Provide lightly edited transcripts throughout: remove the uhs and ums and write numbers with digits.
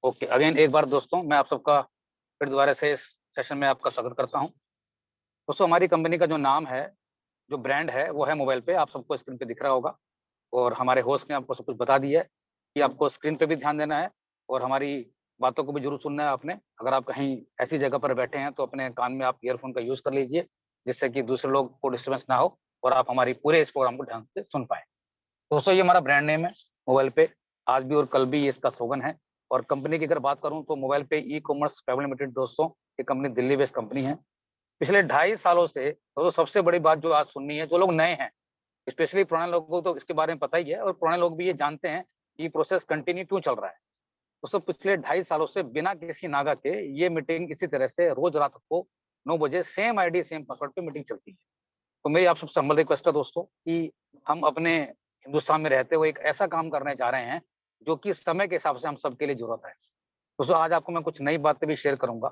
Okay, again एक बार दोस्तों मैं आप सबका फिर दोबारा से इस सेशन में आपका स्वागत करता हूं। दोस्तों हमारी कंपनी का जो नाम है, जो ब्रांड है वो है मोबाइल पे, आप सबको स्क्रीन पे दिख रहा होगा। और हमारे होस्ट ने आपको सब कुछ बता दिया है कि आपको स्क्रीन पे भी ध्यान देना है और हमारी बातों को भी जरूर सुनना है आपने। अगर आप कहीं ऐसी जगह पर बैठे हैं तो अपने कान में आप ईयरफोन का यूज़ कर लीजिए, जिससे कि दूसरे लोग को डिस्टर्बेंस ना हो और आप हमारी पूरे इस प्रोग्राम को ढंग से सुन पाएँ। दोस्तों ये हमारा ब्रांड नेम है मोबाइल पे, आज भी और कल भी ये इसका स्लोगन है। और कंपनी की अगर बात करूं तो मोबाइल पे ई कॉमर्स प्राइवेट लिमिटेड दोस्तों, ये कंपनी दिल्ली बेस्ड कंपनी है। पिछले 2.5 सालों से दोस्तों सबसे बड़ी बात जो आज सुननी है, जो लोग नए हैं, स्पेशली पुराने लोगों को तो इसके बारे में पता ही है और पुराने लोग भी ये जानते हैं कि ये प्रोसेस कंटिन्यू क्यों चल रहा है। दोस्तों पिछले 2.5 सालों से बिना किसी नागा के ये मीटिंग इसी तरह से रोज रात को 9 बजे सेम आईडी सेम पासवर्ड पे मीटिंग चलती है। तो मेरी आप सबसे हम्बल रिक्वेस्ट है दोस्तों कि हम अपने हिंदुस्तान में रहते हुए एक ऐसा काम करने जा रहे हैं जो कि समय के हिसाब से हम सबके लिए जरूरत है। दोस्तों आज आपको मैं कुछ नई बातें भी शेयर करूंगा।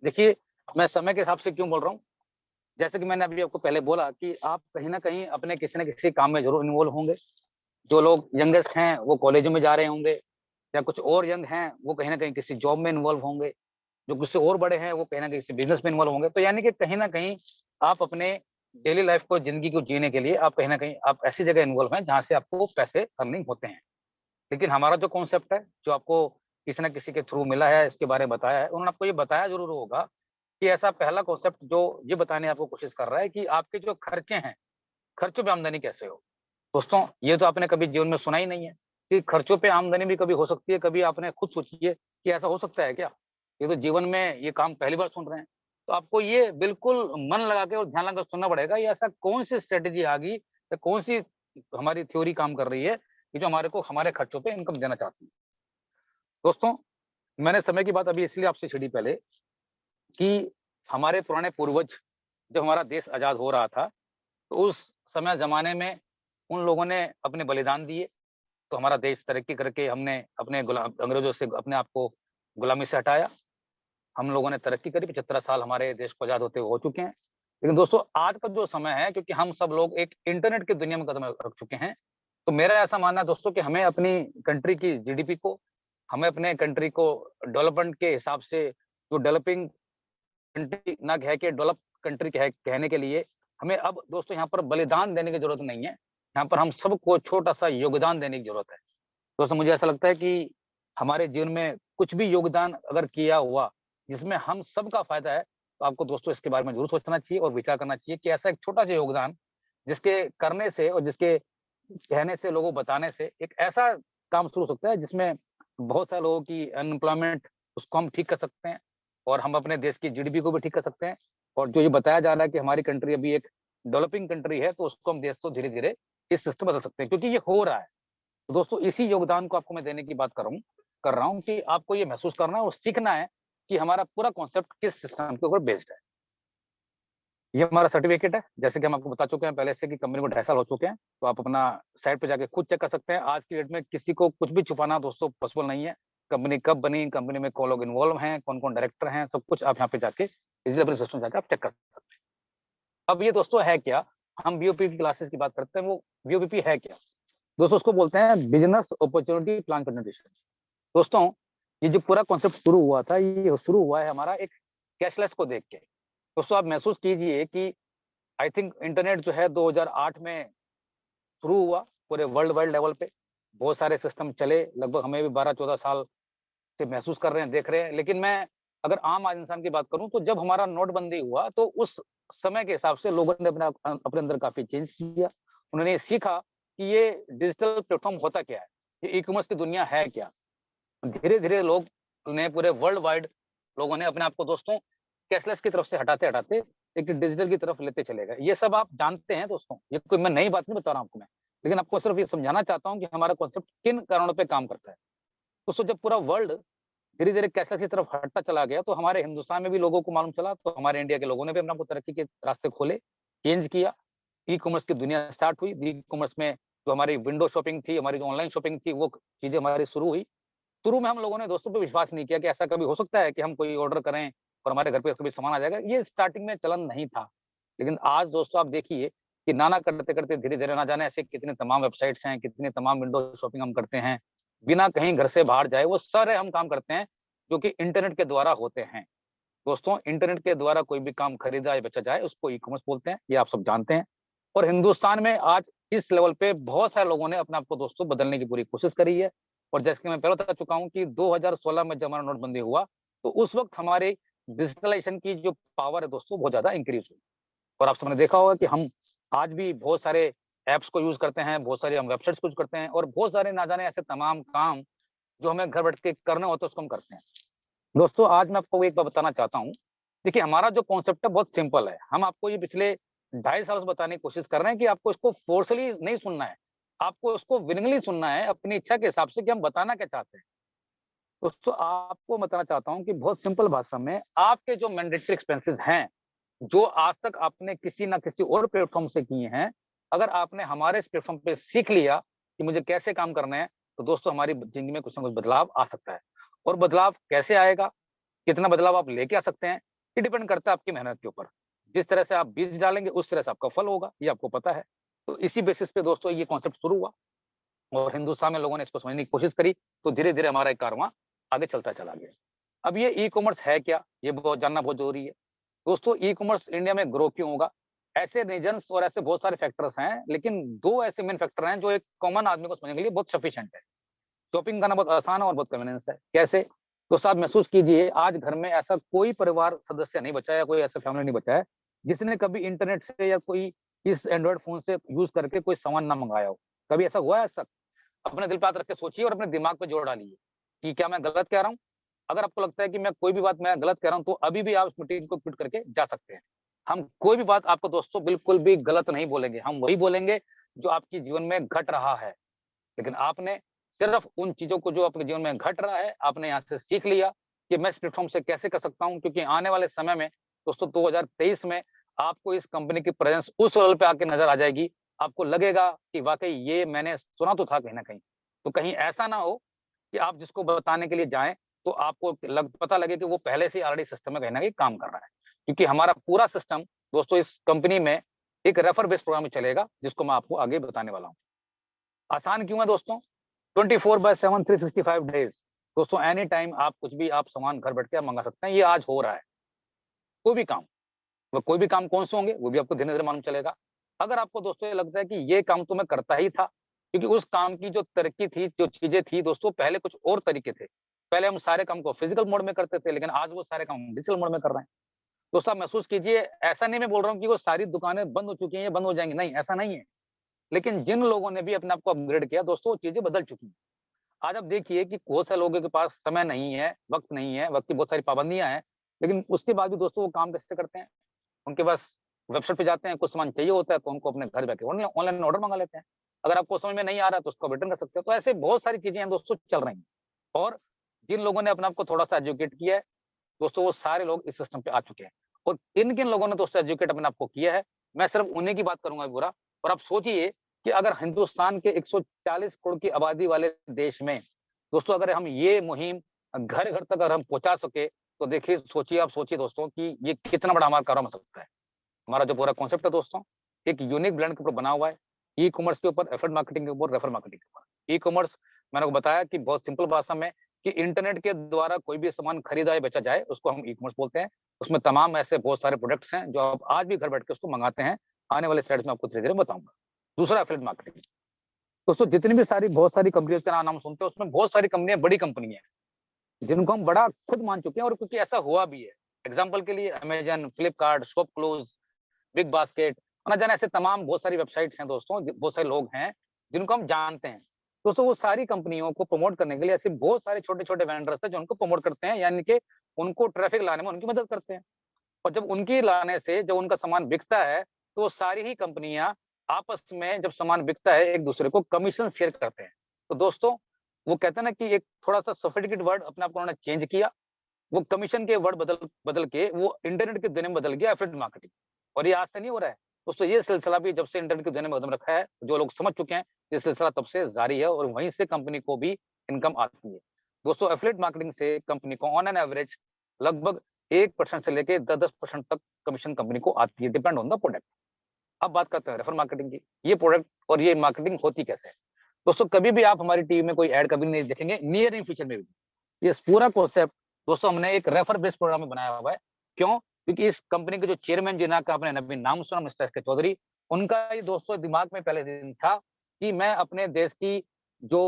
देखिए, मैं समय के हिसाब से क्यों बोल रहा हूँ, जैसे कि मैंने अभी आपको पहले बोला कि आप कहीं ना कहीं अपने किसी न किसी काम में जरूर इन्वॉल्व होंगे। जो लोग यंगेस्ट हैं वो कॉलेजों में जा रहे होंगे, या कुछ और यंग हैं वो कहीं ना कहीं किसी जॉब में इन्वॉल्व होंगे, जो मुझसे और बड़े हैं वो कहीं ना कहीं किसी बिजनेस में इन्वॉल्व होंगे। तो यानी कि कहीं ना कहीं आप अपने डेली लाइफ को, जिंदगी को जीने के लिए आप कहीं ना कहीं आप ऐसी जगह इन्वॉल्व हैं जहां से आपको पैसे अर्निंग होते हैं। लेकिन हमारा जो कॉन्सेप्ट है, जो आपको किसी ना किसी के थ्रू मिला है, इसके बारे में बताया है, उन्होंने आपको ये बताया जरूर होगा कि ऐसा पहला कॉन्सेप्ट जो ये बताने आपको कोशिश कर रहा है कि आपके जो खर्चे हैं, खर्चों पे आमदनी कैसे हो। दोस्तों ये तो आपने कभी जीवन में सुना ही नहीं है कि खर्चों पे आमदनी भी कभी हो सकती है। कभी आपने खुद सोचिए कि ऐसा हो सकता है क्या? ये तो जीवन में ये काम पहली बार सुन रहे हैं। तो आपको ये बिल्कुल मन लगा के और ध्यान लगा के सुनना पड़ेगा, ये ऐसा कौन सी स्ट्रेटेजी आ गई या कौन सी हमारी थ्योरी काम कर रही है कि जो हमारे को हमारे खर्चों पे इनकम देना चाहती है। दोस्तों मैंने समय की बात अभी इसलिए आपसे छेड़ी पहले कि हमारे पुराने पूर्वज, जब हमारा देश आजाद हो रहा था तो उस समय जमाने में उन लोगों ने अपने बलिदान दिए, तो हमारा देश तरक्की करके हमने अपने गुलाम अंग्रेजों से अपने आप को गुलामी से हटाया। हम लोगों ने तरक्की करी, 75 साल हमारे देश को आजाद होते हुए हो चुके हैं। लेकिन दोस्तों आज का जो समय है, क्योंकि हम सब लोग एक इंटरनेट की दुनिया में कदम रख चुके हैं, तो मेरा ऐसा मानना है दोस्तों कि हमें अपनी कंट्री की जीडीपी को, हमें अपने कंट्री को डेवलपमेंट के हिसाब से, जो डेवलपिंग कंट्री ना कह के डेवलप कंट्री कहने के लिए हमें अब दोस्तों यहाँ पर बलिदान देने की जरूरत नहीं है। यहाँ पर हम सबको छोटा सा योगदान देने की जरूरत है। दोस्तों मुझे ऐसा लगता है कि हमारे जीवन में कुछ भी योगदान अगर किया हुआ जिसमें हम सबका फायदा है, तो आपको दोस्तों इसके बारे में जरूर सोचना चाहिए और विचार करना चाहिए कि ऐसा एक छोटा सा योगदान जिसके करने से और जिसके कहने से, लोगों को बताने से एक ऐसा काम शुरू हो सकता है जिसमें बहुत सारे लोगों की अनएम्प्लॉयमेंट, उसको हम ठीक कर सकते हैं और हम अपने देश की जीडीपी को भी ठीक कर सकते हैं। और जो ये बताया जा रहा है कि हमारी कंट्री अभी एक डेवलपिंग कंट्री है, तो उसको हम देश को धीरे-धीरे इस सिस्टम बदल सकते हैं, क्योंकि ये हो रहा है। तो दोस्तों इसी योगदान को आपको मैं देने की बात कर रहा हूँ कि आपको ये महसूस करना है और सीखना है कि हमारा पूरा कॉन्सेप्ट किस सिस्टम के ऊपर बेस्ड है। ये हमारा सर्टिफिकेट है, जैसे कि हम आपको बता चुके हैं पहले से कि कंपनी को 2.5 साल हो चुके हैं, तो आप अपना साइट पे जाके खुद चेक कर सकते हैं। आज की डेट में किसी को कुछ भी छुपाना दोस्तों पॉसिबल नहीं है। कंपनी कब बनी, कंपनी में कौन लोग इन्वॉल्व हैं, कौन-कौन डायरेक्टर हैं, सब कुछ आप यहाँ पे जाके इज़िली अपने सिस्टम में जाके आप चेक कर सकते हैं। अब ये दोस्तों है क्या? हम बीओपी की क्लासेस की बात करते हैं, वो बीओपीपी है क्या? दोस्तों उसको बोलते हैं बिज़नेस अपॉर्च्युनिटी प्लान प्रेजेंटेशन। दोस्तों ये जो पूरा कॉन्सेप्ट शुरू हुआ था, ये शुरू हुआ है हमारा एक कैशलेस को देख के। दोस्तों आप महसूस कीजिए कि आई थिंक इंटरनेट जो है 2008 में शुरू हुआ पूरे वर्ल्ड वाइड लेवल पे। बहुत सारे सिस्टम चले, लगभग हमें भी 12-14 साल से महसूस कर रहे हैं, देख रहे हैं। लेकिन मैं अगर आम आज इंसान की बात करूं तो जब हमारा नोटबंदी हुआ तो उस समय के हिसाब से लोगों ने अपने अंदर काफ़ी चेंज किया। उन्होंने ये सीखा कि ये डिजिटल प्लेटफ़ॉर्म होता क्या है? ये ई-कॉमर्स की दुनिया है क्या? धीरे-धीरे लोग ने पूरे वर्ल्ड वाइड लोगों ने अपने आप को दोस्तों कैशलेस की तरफ से हटाते-हटाते एक डिजिटल की तरफ लेते चले गए। ये सब आप जानते हैं दोस्तों, ये कोई मैं नई बात नहीं बता रहा हूँ आपको मैं। लेकिन आपको सिर्फ ये समझाना चाहता हूँ कि हमारा कॉन्सेप्ट किन कारणों पे काम करता है। दोस्तों जब पूरा वर्ल्ड धीरे-धीरे कैशलेस की तरफ हटता चला गया, तो हमारे हिंदुस्तान में भी लोगों को मालूम चला, तो हमारे इंडिया के लोगों ने भी अपने आप को तरक्की के रास्ते खोले, चेंज किया। ई-कॉमर्स की दुनिया स्टार्ट हुई। ई-कॉमर्स में जो हमारी विंडो शॉपिंग थी, हमारी जो ऑनलाइन शॉपिंग थी, वो चीज़ें हमारी शुरू हुई। शुरू में हम लोगों ने दोस्तों पे विश्वास नहीं किया कि ऐसा कभी हो सकता है कि हम कोई ऑर्डर करें और हमारे घर पे कभी सामान आ जाएगा। ये स्टार्टिंग में चलन नहीं था। लेकिन आज दोस्तों आप देखिए कि ना करते-करते धीरे-धीरे ना जाने ऐसे कितने तमाम वेबसाइट्स हैं, कितने तमाम विंडो शॉपिंग हम करते हैं। बिना कहीं घर से बाहर जाए, वो सारे हम काम करते हैं जो कि इंटरनेट के द्वारा होते हैं। दोस्तों, इंटरनेट के द्वारा कोई भी काम खरीदा या बेचा जाए उसको ई-कॉमर्स बोलते हैं, ये आप सब जानते हैं। और हिंदुस्तान में आज इस लेवल पे बहुत सारे लोगों ने अपने आप को दोस्तों बदलने की पूरी कोशिश करी है। और जैसे कि मैं पहले बता चुका हूँ कि 2016 में जब हमारा नोटबंदी हुआ, तो उस वक़्त हमारे डिजिटलाइज़ेशन की जो पावर है दोस्तों, बहुत ज़्यादा इंक्रीज़ हुई। और आप सबने देखा होगा कि हम आज भी बहुत सारे ऐप्स को यूज़ करते हैं, बहुत सारी हम वेबसाइट्स को यूज़ करते हैं और बहुत सारे ना जाने ऐसे तमाम काम जो हमें घर बैठ के करने होते हैं, उसको हम करते हैं। दोस्तों, आज मैं आपको एक बात बताना चाहता हूँ। देखिए, हमारा जो कॉन्सेप्ट है बहुत सिंपल है। हम आपको ये पिछले 2.5 साल से बताने की कोशिश कर रहे हैं कि आपको इसको फ़ोर्सली नहीं सुनना है। आपको उसको विलिंगली सुनना है, अपनी इच्छा के हिसाब से कि हम बताना क्या चाहते हैं। दोस्तों, आपको बताना चाहता हूँ कि बहुत सिंपल भाषा में आपके जो मैंडेटरी एक्सपेंसेस हैं, जो आज तक आपने किसी ना किसी और प्लेटफ़ॉर्म से किए हैं, अगर आपने हमारे इस प्लेटफ़ॉर्म पे सीख लिया कि मुझे कैसे काम करने हैं, तो दोस्तों हमारी ज़िंदगी में कुछ ना कुछ बदलाव आ सकता है। और बदलाव कैसे आएगा, कितना बदलाव आप लेके आ सकते हैं, ये डिपेंड करता है आपकी मेहनत के ऊपर। जिस तरह से आप बीज डालेंगे, उस तरह से आपका फल होगा, ये आपको पता है। तो इसी बेसिस पे दोस्तों ये कॉन्सेप्ट शुरू हुआ और हिंदुस्तान में लोगों ने इसको समझने की कोशिश करी, तो धीरे-धीरे हमारा ये कारवां आगे चलता चला गया। अब ये ई-कॉमर्स है क्या? ये बहुत जानना बहुत ज़रूरी है। दोस्तों, ई-कॉमर्स इंडिया में ग्रो क्यों होगा? ऐसे रीज़न्स और ऐसे बहुत सारे फैक्टर्स हैं, लेकिन 2 ऐसे मेन फैक्टर हैं जो एक कॉमन आदमी को समझने के लिए बहुत सफिशिएंट है। शॉपिंग करना बहुत आसान है और बहुत कन्वीनियंस है। कैसे? तो साहब महसूस कीजिए, आज घर में ऐसा कोई परिवार सदस्य नहीं बचा है या कोई ऐसा फैमिली नहीं बचा है, जिसने कभी इंटरनेट से या कोई इस एंड्रॉइड फ़ोन से यूज़ करके कोई सामान ना मँगाया हो। कभी ऐसा हुआ है आज तक? अपने दिल पे हाथ रख के सोचिए और अपने दिमाग पे जोर डालिए, कि क्या मैं गलत कह रहा हूँ? अगर आपको लगता है कि मैं कोई भी बात मैं गलत कह रहा हूँ, तो अभी भी आप इस मीटिंग को क्विट करके जा सकते हैं। हम कोई भी बात आपको दोस्तों बिल्कुल भी गलत नहीं बोलेंगे, हम वही बोलेंगे जो आपके जीवन में घट रहा है। लेकिन आपने सिर्फ उन चीज़ों को जो आपके जीवन में घट रहा है, आपने यहाँ से सीख लिया कि मैं इस प्लेटफ़ॉर्म से कैसे कर सकता हूँ, क्योंकि आने वाले समय में दोस्तों 2023 में आपको इस कंपनी की प्रेज़ेंस उस लेवल पे आके नज़र आ जाएगी, आपको लगेगा कि वाक़ई ये मैंने सुना तो था कहीं न कहीं। तो कहीं ऐसा ना हो कि आप जिसको बताने के लिए जाएँ, तो आपको पता लगे कि वो पहले से ही ऑलरेडी सिस्टम में कहीं न कहीं काम कर रहा है। क्योंकि हमारा पूरा सिस्टम दोस्तों इस कंपनी में एक रेफर बेस्ड प्रोग्राम में चलेगा, जिसको मैं आपको आगे बताने वाला हूँ। आसान क्यों है दोस्तों? 24/7 365 डेज़ दोस्तों एनी टाइम आप कुछ भी आप सामान घर बैठ के आप मँगा सकते हैं, ये आज हो रहा है। कोई भी काम, वो कोई भी काम कौन से होंगे, वो भी आपको धीरे-धीरे मालूम चलेगा। अगर आपको दोस्तों ये लगता है कि ये काम तो मैं करता ही था, क्योंकि उस काम की जो तरक्की थी, जो चीज़ें थी दोस्तों पहले कुछ और तरीके थे। पहले हम सारे काम को फिज़िकल मोड में करते थे, लेकिन आज वो सारे काम हम डिजिटल मोड में कर रहे हैं। दोस्तों आप महसूस कीजिए, ऐसा नहीं मैं बोल रहा हूँ कि वो सारी दुकानें बंद हो चुकी हैं, ये बंद हो जाएँगी, नहीं ऐसा नहीं है। लेकिन जिन लोगों ने भी अपने आप को अपग्रेड किया दोस्तों, वो चीज़ें बदल चुकी हैं। आज आप देखिए कि बहुत सारे लोगों के पास समय नहीं है, वक़्त नहीं है, वक़्त की बहुत सारी पाबंदियाँ हैं, लेकिन उसके बाद भी दोस्तों वो काम कैसे करते हैं? उनके पास वेबसाइट पे जाते हैं, कुछ सामान चाहिए होता है तो उनको अपने घर जाके ऑनलाइन ऑर्डर मँगा लेते हैं। अगर आपको समझ में नहीं आ रहा है तो उसको रिटर्न कर सकते हो। तो ऐसे बहुत सारी चीज़ें हैं दोस्तों चल रही हैं। और जिन लोगों ने अपने आप को थोड़ा-सा एजुकेट किया है, दोस्तों वो सारे लोग इस सिस्टम पे आ चुके हैं। और किन-किन लोगों ने दोस्तों एजुकेट अपने आप को किया है, मैं सिर्फ़ उन्हीं की बात करूँगा अभी पूरा। और आप सोचिए कि अगर हिंदुस्तान के 140 करोड़ की आबादी वाले देश में, दोस्तों अगर हम ये मुहिम घर-घर तक अगर हम पहुँचा सके, तो देखिए सोचिए आप सोचिए दोस्तों कि ये कितना बड़ा हमारा कारोबार बन सकता है। हमारा जो पूरा कॉन्सेप्ट है दोस्तों, एक यूनिक ब्रांड के ऊपर बना हुआ है। ई-कॉमर्स के ऊपर, एफिलिएट मार्केटिंग के ऊपर, रेफरल मार्केटिंग के ऊपर। ई-कॉमर्स मैंने आपको बताया कि बहुत सिंपल भाषा में कि इंटरनेट के द्वारा कोई भी सामान खरीदा या बेचा जाए, उसको हम ई-कॉमर्स बोलते हैं। उसमें तमाम ऐसे बहुत सारे प्रोडक्ट्स हैं, जो आप आज भी घर बैठ के उसको मँगाते हैं। आने वाले स्लाइड्स में आपको धीरे-धीरे बताऊँगा। दूसरा एफिलिएट मार्केटिंग। दोस्तों जितनी भी सारी बहुत सारी कंपनियों के नाम सुनते हैं, उसमें बहुत सारी कंपनियाँ बड़ी कंपनी हैं, जिनको हम बड़ा खुद मान चुके हैं और क्योंकि ऐसा हुआ भी है। एग्ज़ाम्पल के लिए Amazon, Flipkart, ShopClues, big basket और ना जाने ऐसे तमाम बहुत सारी वेबसाइट्स हैं दोस्तों, बहुत सारे लोग हैं, जिनको हम जानते हैं। दोस्तों वो सारी कंपनियों को प्रमोट करने के लिए ऐसे बहुत सारे छोटे-छोटे वेंडर्स हैं जो उनको प्रमोट करते हैं, यानी कि उनको ट्रैफिक लाने में उनकी मदद करते हैं। और जब उनकी लाने से जब उनका सामान बिकता है, तो वो सारी ही कंपनियाँ आपस में जब सामान बिकता है, एक-दूसरे को कमीशन शेयर करते हैं। तो दोस्तों, वो कहते हैं ना कि एक थोड़ा-सा सोफिस्टिकेटेड वर्ड अपने आप को उन्होंने चेंज किया। वो कमीशन के वर्ड बदल बदल के वो इंटरनेट के दुनिया में बदल गया एफिलिएट मार्केटिंग। और ये आज से नहीं हो रहा है। दोस्तों ये सिलसिला भी जब से इंटरनेट के दुनिया में कदम रखा है, जो लोग समझ चुके हैं, ये सिलसिला तब से जारी है और वहीं से कंपनी को भी इनकम आती है। दोस्तों एफिलिएट मार्केटिंग से कंपनी को ऑन एन एवरेज लगभग 1% से लेके 10-10% तक कमीशन कंपनी को आती है, डिपेंड ऑन द प्रोडक्ट। अब बात करते हैं रेफर मार्केटिंग की। ये प्रोडक्ट और ये मार्केटिंग होती कैसे है? दोस्तों कभी भी आप हमारी टीवी में कोई ऐड कभी नहीं देखेंगे, नियर इन फ्यूचर में भी। ये पूरा कॉन्सेप्ट दोस्तों हमने एक रेफर बेस्ड प्रोग्राम में बनाया हुआ है। क्यों? क्योंकि इस कंपनी के जो चेयरमैन जिनका आपने नबी नाम सुना, मिस्टर एस के चौधरी, उनका ये दोस्तों दिमाग में पहले दिन था कि मैं अपने देश की जो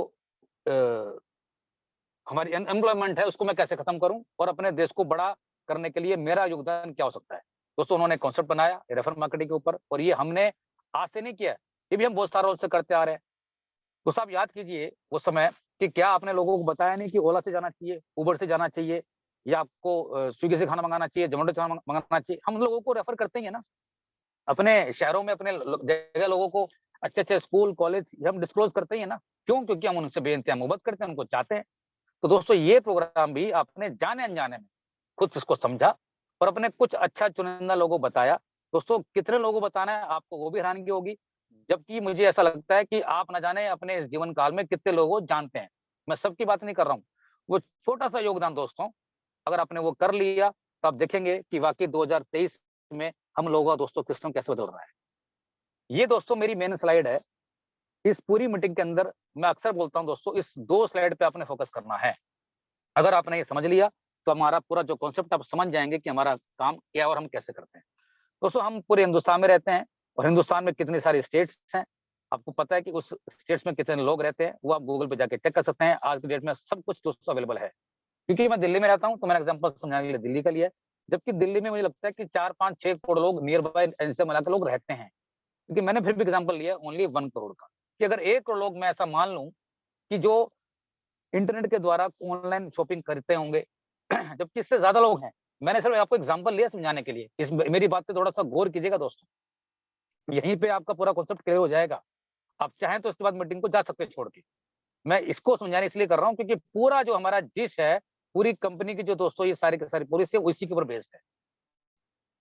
हमारी एम्प्लॉयमेंट है उसको मैं कैसे खत्म करूं और अपने देश को बड़ा करने के लिए मेरा योगदान क्या हो सकता है। दोस्तों उन्होंने कॉन्सेप्ट बनाया रेफर मार्केटिंग के ऊपर, और ये हमने आज से नहीं किया, ये भी हम बहुत सालों से करते आ रहे हैं। तो साहब याद कीजिए उस समय कि क्या आपने लोगों को बताया नहीं कि ओला से जाना चाहिए, उबर से जाना चाहिए, या आपको स्विगी से खाना मंगाना चाहिए, जोमेटो से खाना मंगाना चाहिए। हम लोगों को रेफर करते ही है ना, अपने शहरों में अपने जगह लोगों को अच्छे अच्छे स्कूल कॉलेज हम डिस्क्लोज करते ही है ना। क्यों? क्योंकि हम उनसे बेइंतहा मोहब्बत करते हैं, उनको चाहते हैं। तो दोस्तों ये प्रोग्राम भी आपने जाने अनजाने में खुद इसको समझा और अपने कुछ अच्छा चुनिंदा लोगों को बताया। दोस्तों कितने लोगों को बताना है आपको वो भी हैरानगी होगी, जबकि मुझे ऐसा लगता है कि आप ना जाने अपने इस जीवन काल में कितने लोगों को जानते हैं। मैं सबकी बात नहीं कर रहा हूँ, वो छोटा सा योगदान दोस्तों अगर आपने वो कर लिया तो आप देखेंगे कि वाकई 2023 में हम लोगों का दोस्तों सिस्टम कैसे बदल रहा है। ये दोस्तों मेरी मेन स्लाइड है। इस पूरी मीटिंग के अंदर मैं अक्सर बोलता हूं दोस्तों, इस 2 स्लाइड पे आपने फोकस करना है। अगर आपने ये समझ लिया तो हमारा पूरा जो कॉन्सेप्ट आप समझ जाएंगे कि हमारा काम क्या है और हम कैसे करते हैं। दोस्तों हम पूरे हिंदुस्तान में रहते हैं और हिंदुस्तान में कितनी सारी स्टेट्स हैं। आपको पता है कि उस स्टेट्स में कितने लोग रहते हैं, वो आप गूगल पे जाके चेक कर सकते हैं। आज की डेट में सब कुछ दोस्तों अवेलेबल है। क्योंकि मैं दिल्ली में रहता हूं तो मैंने एग्जांपल समझाने के लिए दिल्ली का लिया है। जबकि दिल्ली में मुझे लगता है कि 4-5-6 करोड़ लोग नियर बाय इनसे मिलाकर लोग रहते हैं। क्योंकि मैंने फिर भी एग्जांपल लिया ओनली 1 करोड़ का, कि अगर 1 करोड़ लोग मैं ऐसा मान लूं कि जो इंटरनेट के द्वारा ऑनलाइन शॉपिंग करते होंगे, जबकि इससे ज्यादा लोग हैं। मैंने सिर्फ आपको एग्जांपल लिया समझाने के लिए। इस मेरी बात पे थोड़ा सा गौर कीजिएगा दोस्तों, यहीं पे आपका पूरा कॉन्सेप्ट क्लियर हो जाएगा। आप चाहें तो इसके बाद मीटिंग को जा सकते हैं छोड़ के। मैं इसको समझाने इसलिए कर रहा हूँ क्योंकि पूरा जो हमारा जिस है, पूरी कंपनी की जो दोस्तों ये सारी की सारी पॉलिसी है उसी के ऊपर बेस्ड है।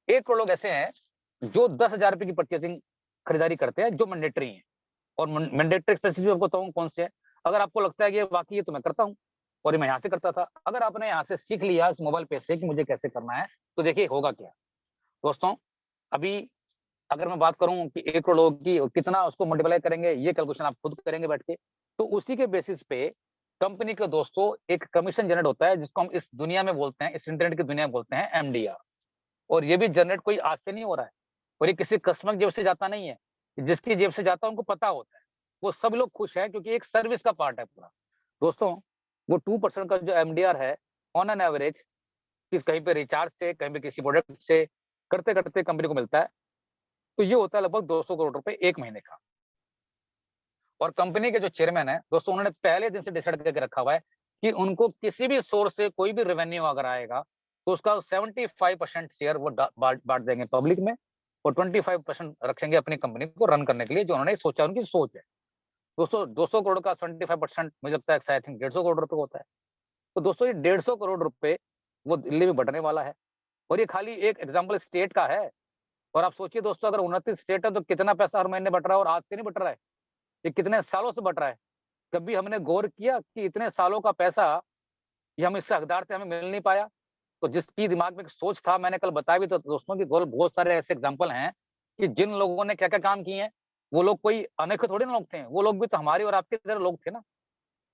1 करोड़ लोग ऐसे हैं जो 10,000 रुपए की परचेसिंग खरीदारी करते हैं जो मैंडेटरी है। और मैंडेटरी एक्सपेंसेस भी आपको बताऊं कौन से हैं। अगर आपको लगता है कि वाकई ये तो मैं करता हूं और ये मैं यहाँ से करता था, अगर आपने यहाँ से सीख लिया इस मोबाइल पे से कि मुझे कैसे करना है, तो देखिए होगा क्या दोस्तों। अभी अगर मैं बात करूं कि 1 करोड़ लोगों की कितना उसको मल्टीप्लाई करेंगे, ये कैलकुलेशन आप खुद करेंगे बैठ के। तो उसी के बेसिस पे कंपनी के दोस्तों एक कमीशन जनरेट होता है, जिसको हम इस दुनिया में बोलते हैं, इस इंटरनेट की दुनिया में बोलते हैं एमडीआर। और ये भी जनरेट कोई आज से नहीं हो रहा है, और ये किसी कस्टमर की जेब से जाता नहीं है। जिसकी जेब से जाता है उनको पता होता है, वो सब लोग खुश हैं क्योंकि एक सर्विस का पार्ट है पूरा। दोस्तों वो 2% का जो एमडीआर है ऑन एन एवरेज, किस कहीं पे रिचार्ज से कहीं पे किसी प्रोडक्ट से करते करते कंपनी को मिलता है, तो ये होता है लगभग 200 करोड़ रुपए 1 महीने का। और कंपनी के जो चेयरमैन है दोस्तों, उन्होंने पहले दिन से डिसाइड करके रखा हुआ है कि उनको किसी भी सोर्स से कोई भी रेवेन्यू अगर आएगा तो उसका 75% शेयर वो बांट देंगे पब्लिक में, और 25% रखेंगे अपनी कंपनी को रन करने के लिए, जो उन्होंने सोचा, उनकी सोच है। दोस्तों 200 करोड़ का 25% मुझे लगता है आई थिंक 150 करोड़ रुपए होता है। तो दोस्तों ये 150 करोड़ रुपए वो दिल्ली में बटने वाला है। और ये खाली एक एग्जाम्पल स्टेट का है। और आप सोचिए दोस्तों, अगर 29 स्टेट है तो कितना पैसा हर महीने बट रहा है, और आज से नहीं बट रहा है, ये कितने सालों से बट रहा है। कभी हमने गौर किया कि इतने सालों का पैसा ये हम इससे हकदार थे, हमें मिल नहीं पाया। तो जिसकी दिमाग में एक सोच था, मैंने कल बताया भी तो दोस्तों की गोल बहुत सारे ऐसे एग्जाम्पल हैं कि जिन लोगों ने क्या क्या काम किए हैं। वो लोग कोई अनोखे थोड़े ना लोग थे, वो लोग भी तो हमारे और आपके तरह लोग थे ना।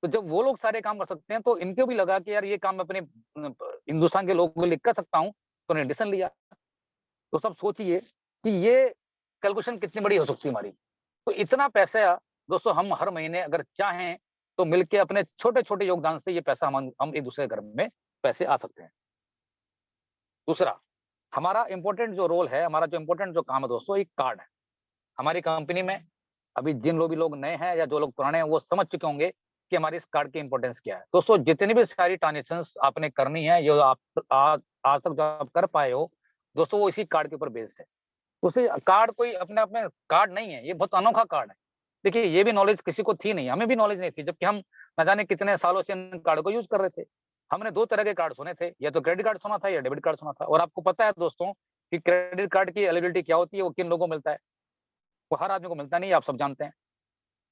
तो जब वो लोग सारे काम कर सकते हैं तो इनको भी लगा कि यार ये काम मैं अपने हिंदुस्तान के लोगों को लिख कर सकता हूँ, तो उन्होंने डिसीजन लिया। तो सब सोचिए कि ये कैलकुलेशन कितनी बड़ी हो सकती है हमारी। तो इतना पैसा दोस्तों हम हर महीने अगर चाहें तो मिलके अपने छोटे-छोटे योगदान से ये पैसा हम एक दूसरे के घर में पैसे आ सकते हैं। दूसरा, हमारा इम्पोर्टेंट जो रोल है, हमारा जो इम्पोर्टेंट जो काम है दोस्तों, एक कार्ड है। हमारी कंपनी में अभी जिन लोग भी लोग नए हैं या जो लोग पुराने हैं, वो समझ चुके होंगे कि हमारी इस कार्ड की इम्पोर्टेंस क्या है। दोस्तों जितनी भी सारी ट्रांज़ैक्शंस आपने करनी है, ये आप आज आज तक जो आप कर पाए हो, दोस्तों वो इसी कार्ड के ऊपर बेस्ड है। उसे कार्ड कोई अपने आप में कार्ड नहीं है, ये बहुत अनोखा कार्ड है। देखिए ये भी नॉलेज किसी को थी नहीं, हमें भी नॉलेज नहीं थी, जबकि हम न जाने कितने सालों से इन कार्ड को यूज़ कर रहे थे। हमने 2 तरह के कार्ड सुने थे, या तो क्रेडिट कार्ड सुना था या डेबिट कार्ड सुना था। और आपको पता है दोस्तों कि क्रेडिट कार्ड की एलिजिबिलिटी क्या होती है, वो किन लोगों को मिलता है? वो हर आदमी को मिलता नहीं, आप सब जानते हैं।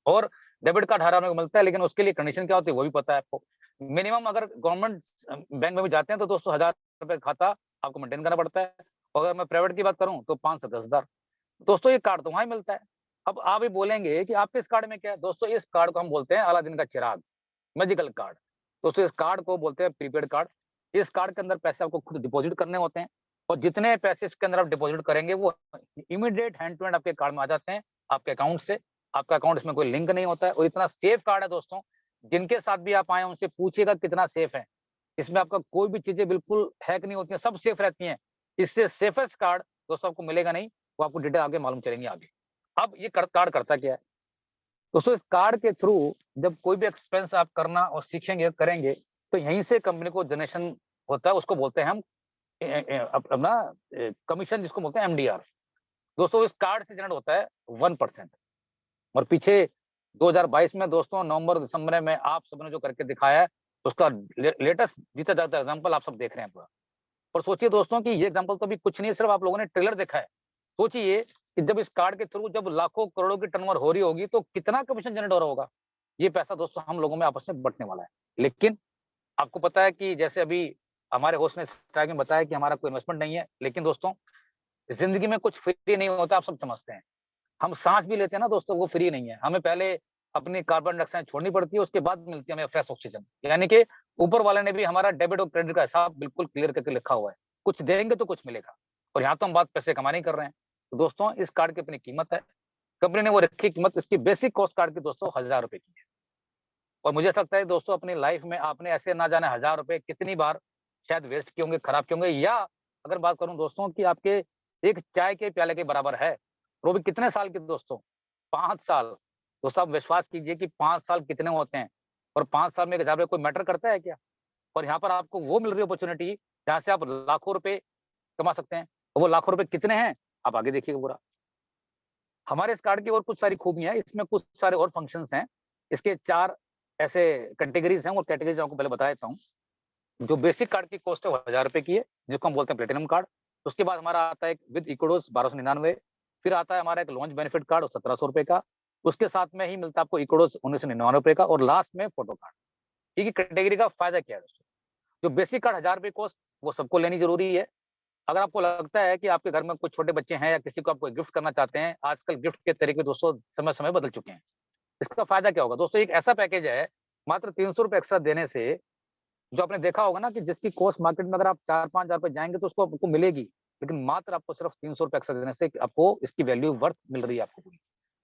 और डेबिट कार्ड हर आदमी को मिलता है, लेकिन उसके लिए कंडीशन क्या होती है वो भी पता है आपको। मिनिमम अगर गवर्नमेंट बैंक में भी जाते हैं तो दोस्तों ₹1000 खाता आपको मेंटेन करना पड़ता है। और अगर मैं प्राइवेट की बात करूँ तो 5 से 10,000। दोस्तों ये कार्ड तो वहाँ ही मिलता है। अब आप ही बोलेंगे कि आपके इस कार्ड में क्या है? दोस्तों इस कार्ड को हम बोलते हैं अलादीन का चिराग, मैजिकल कार्ड। दोस्तों इस कार्ड को बोलते हैं प्रीपेड कार्ड। इस कार्ड के अंदर पैसे आपको खुद डिपॉज़िट करने होते हैं और जितने पैसे इसके अंदर आप डिपॉज़िट करेंगे वो इमीडिएट हैंड टू हैंड आपके कार्ड में आ जाते हैं, आपके अकाउंट से। आपका अकाउंट इसमें कोई लिंक नहीं होता है और इतना सेफ कार्ड है दोस्तों, जिनके साथ भी आप आएँ उनसे पूछिएगा कितना सेफ है। इसमें आपका कोई भी चीज़ें बिल्कुल हैक नहीं होती हैं, सब सेफ रहती हैं। इससे सेफेस्ट कार्ड दोस्तों आपको मिलेगा नहीं, वो आपको डिटेल आगे मालूम चलेंगी आगे। अब ये कार्ड करता क्या है? दोस्तों इस कार्ड के थ्रू जब कोई भी एक्सपेंस आप करना और सीखेंगे, करेंगे, तो यहीं से कंपनी को जनरेशन होता है, उसको बोलते हैं हम अपना कमीशन जिसको बोलते हैं एमडीआर। दोस्तों इस कार्ड से जनरेट होता है 1%। और पीछे 2022 में दोस्तों नवंबर-दिसंबर में आप सबने जो करके दिखाया है, उसका लेटेस्ट जीता जागता एग्ज़ाम्पल आप सब देख रहे हैं पूरा। और सोचिए दोस्तों कि ये एग्ज़ाम्पल तो अभी कुछ नहीं है, सिर्फ आप लोगों ने ट्रेलर देखा है। सोचिए कि जब इस कार्ड के थ्रू जब लाखों करोड़ों की टर्नओवर हो रही होगी, तो कितना कमीशन जनरेट हो रहा होगा? ये पैसा दोस्तों हम लोगों में आपस में बँटने वाला है। लेकिन आपको पता है कि जैसे अभी हमारे होस्ट ने स्टार्टिंग में बताया कि हमारा कोई इन्वेस्टमेंट नहीं है, लेकिन दोस्तों ज़िंदगी में कुछ फ्री नहीं होता, आप सब समझते हैं। हम साँस भी लेते हैं ना दोस्तों, वो फ्री नहीं है। हमें पहले अपनी कार्बन डाइऑक्साइड छोड़नी पड़ती है, उसके बाद मिलती है हमें फ्रेश ऑक्सीजन। यानी कि ऊपर वाले ने भी हमारा डेबिट और क्रेडिट का हिसाब बिल्कुल क्लियर करके लिखा हुआ है। कुछ देंगे तो कुछ मिलेगा और यहाँ तो हम बात पैसे कमाने की कर रहे हैं। तो दोस्तों इस कार्ड की अपनी कीमत है। कंपनी ने वो रखी कीमत, इसकी बेसिक कॉस्ट कार्ड की दोस्तों ₹1000 की है। और मुझे ऐसा लगता है दोस्तों अपनी लाइफ में आपने ऐसे ना जाने ₹1000 कितनी बार शायद वेस्ट किए होंगे, खराब किए होंगे, या अगर बात करूँ दोस्तों कि आपके एक चाय के प्याले के बराबर है। और वो भी कितने साल की दोस्तों? 5 साल। दोस्तों आप विश्वास कीजिए कि 5 साल कितने होते हैं और 5 साल में ₹1000 कोई मैटर करता है क्या? और यहाँ पर आपको वो मिल रही है अपॉर्च्युनिटी जहाँ से आप लाखों रुपए कमा सकते हैं। और वो लाखों रुपए कितने हैं? आप आगे देखिएगा पूरा। हमारे इस कार्ड की और कुछ सारी खूबियाँ हैं, इसमें कुछ सारे और फंक्शंस हैं। इसके 4 ऐसे कैटेगरीज़ हैं और कैटेगरीज़ आपको पहले बता देता हूँ। जो बेसिक कार्ड की कॉस्ट है वो ₹1000 की है, जिसको हम बोलते हैं प्लैटिनम कार्ड। उसके बाद हमारा आता है एक विद इक्विडोज़ 1299। फिर आता है हमारा एक लॉन्च बेनिफिट कार्ड और ₹1700 का। उसके साथ में ही मिलता है आपको इक्विडोज़ ₹1999 का और लास्ट में फोटो कार्ड। ठीक है, कैटेगरी का फ़ायदा क्या है दोस्तों? जो बेसिक कार्ड ₹1000 कॉस्ट, वो सबको लेनी ज़रूरी है। अगर आपको लगता है कि आपके घर में कुछ छोटे बच्चे हैं या किसी को आप कोई गिफ्ट करना चाहते हैं, आजकल गिफ्ट के तरीके दोस्तों समय-समय बदल चुके हैं। इसका फ़ायदा क्या होगा? दोस्तों एक ऐसा पैकेज है, मात्र ₹300 एक्स्ट्रा देने से जो आपने देखा होगा ना कि जिसकी कॉस्ट मार्केट में अगर आप 4-5 हज़ार रुपए जाएँगे तो उसको आपको मिलेगी। लेकिन मात्र आपको सिर्फ ₹300 एक्स्ट्रा देने से आपको इसकी वैल्यू वर्थ मिल रही है आपको पूरी।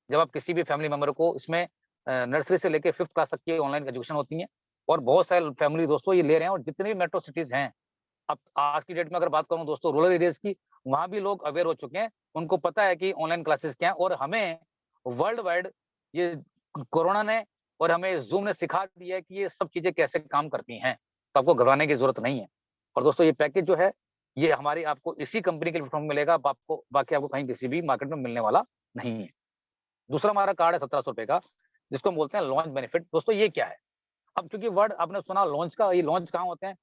जब आप किसी भी फैमिली मेंबर को इसमें नर्सरी से लेके 5th क्लास तक की ऑनलाइन एजुकेशन होती है और बहुत सारे फैमिली दोस्तों ये ले रहे हैं और जितने भी मेट्रो सिटीज़ हैं, अब आज की डेट में अगर बात करूँ दोस्तों रूरल एरियाज़ की, वहाँ भी लोग अवेयर हो चुके हैं। उनको पता है कि ऑनलाइन क्लासेस क्या हैं और हमें वर्ल्ड वाइड ये कोरोना ने और हमें ज़ूम ने सिखा दिया है कि ये सब चीज़ें कैसे काम करती हैं। तो आपको घबराने की ज़रूरत नहीं है। और दोस्तों ये पैकेज जो है, ये हमारी आपको इसी कंपनी के प्लेटफ़ॉर्म में मिलेगा, अब आपको बाकी आपको कहीं किसी भी मार्केट में मिलने वाला नहीं है। दूसरा हमारा कार्ड है ₹1700 का, जिसको हम बोलते हैं लॉन्च बेनिफिट। दोस्तों ये क्या है? अब चूँकि वर्ड आपने सुना लॉन्च का, ये लॉन्च कहाँ होते हैं?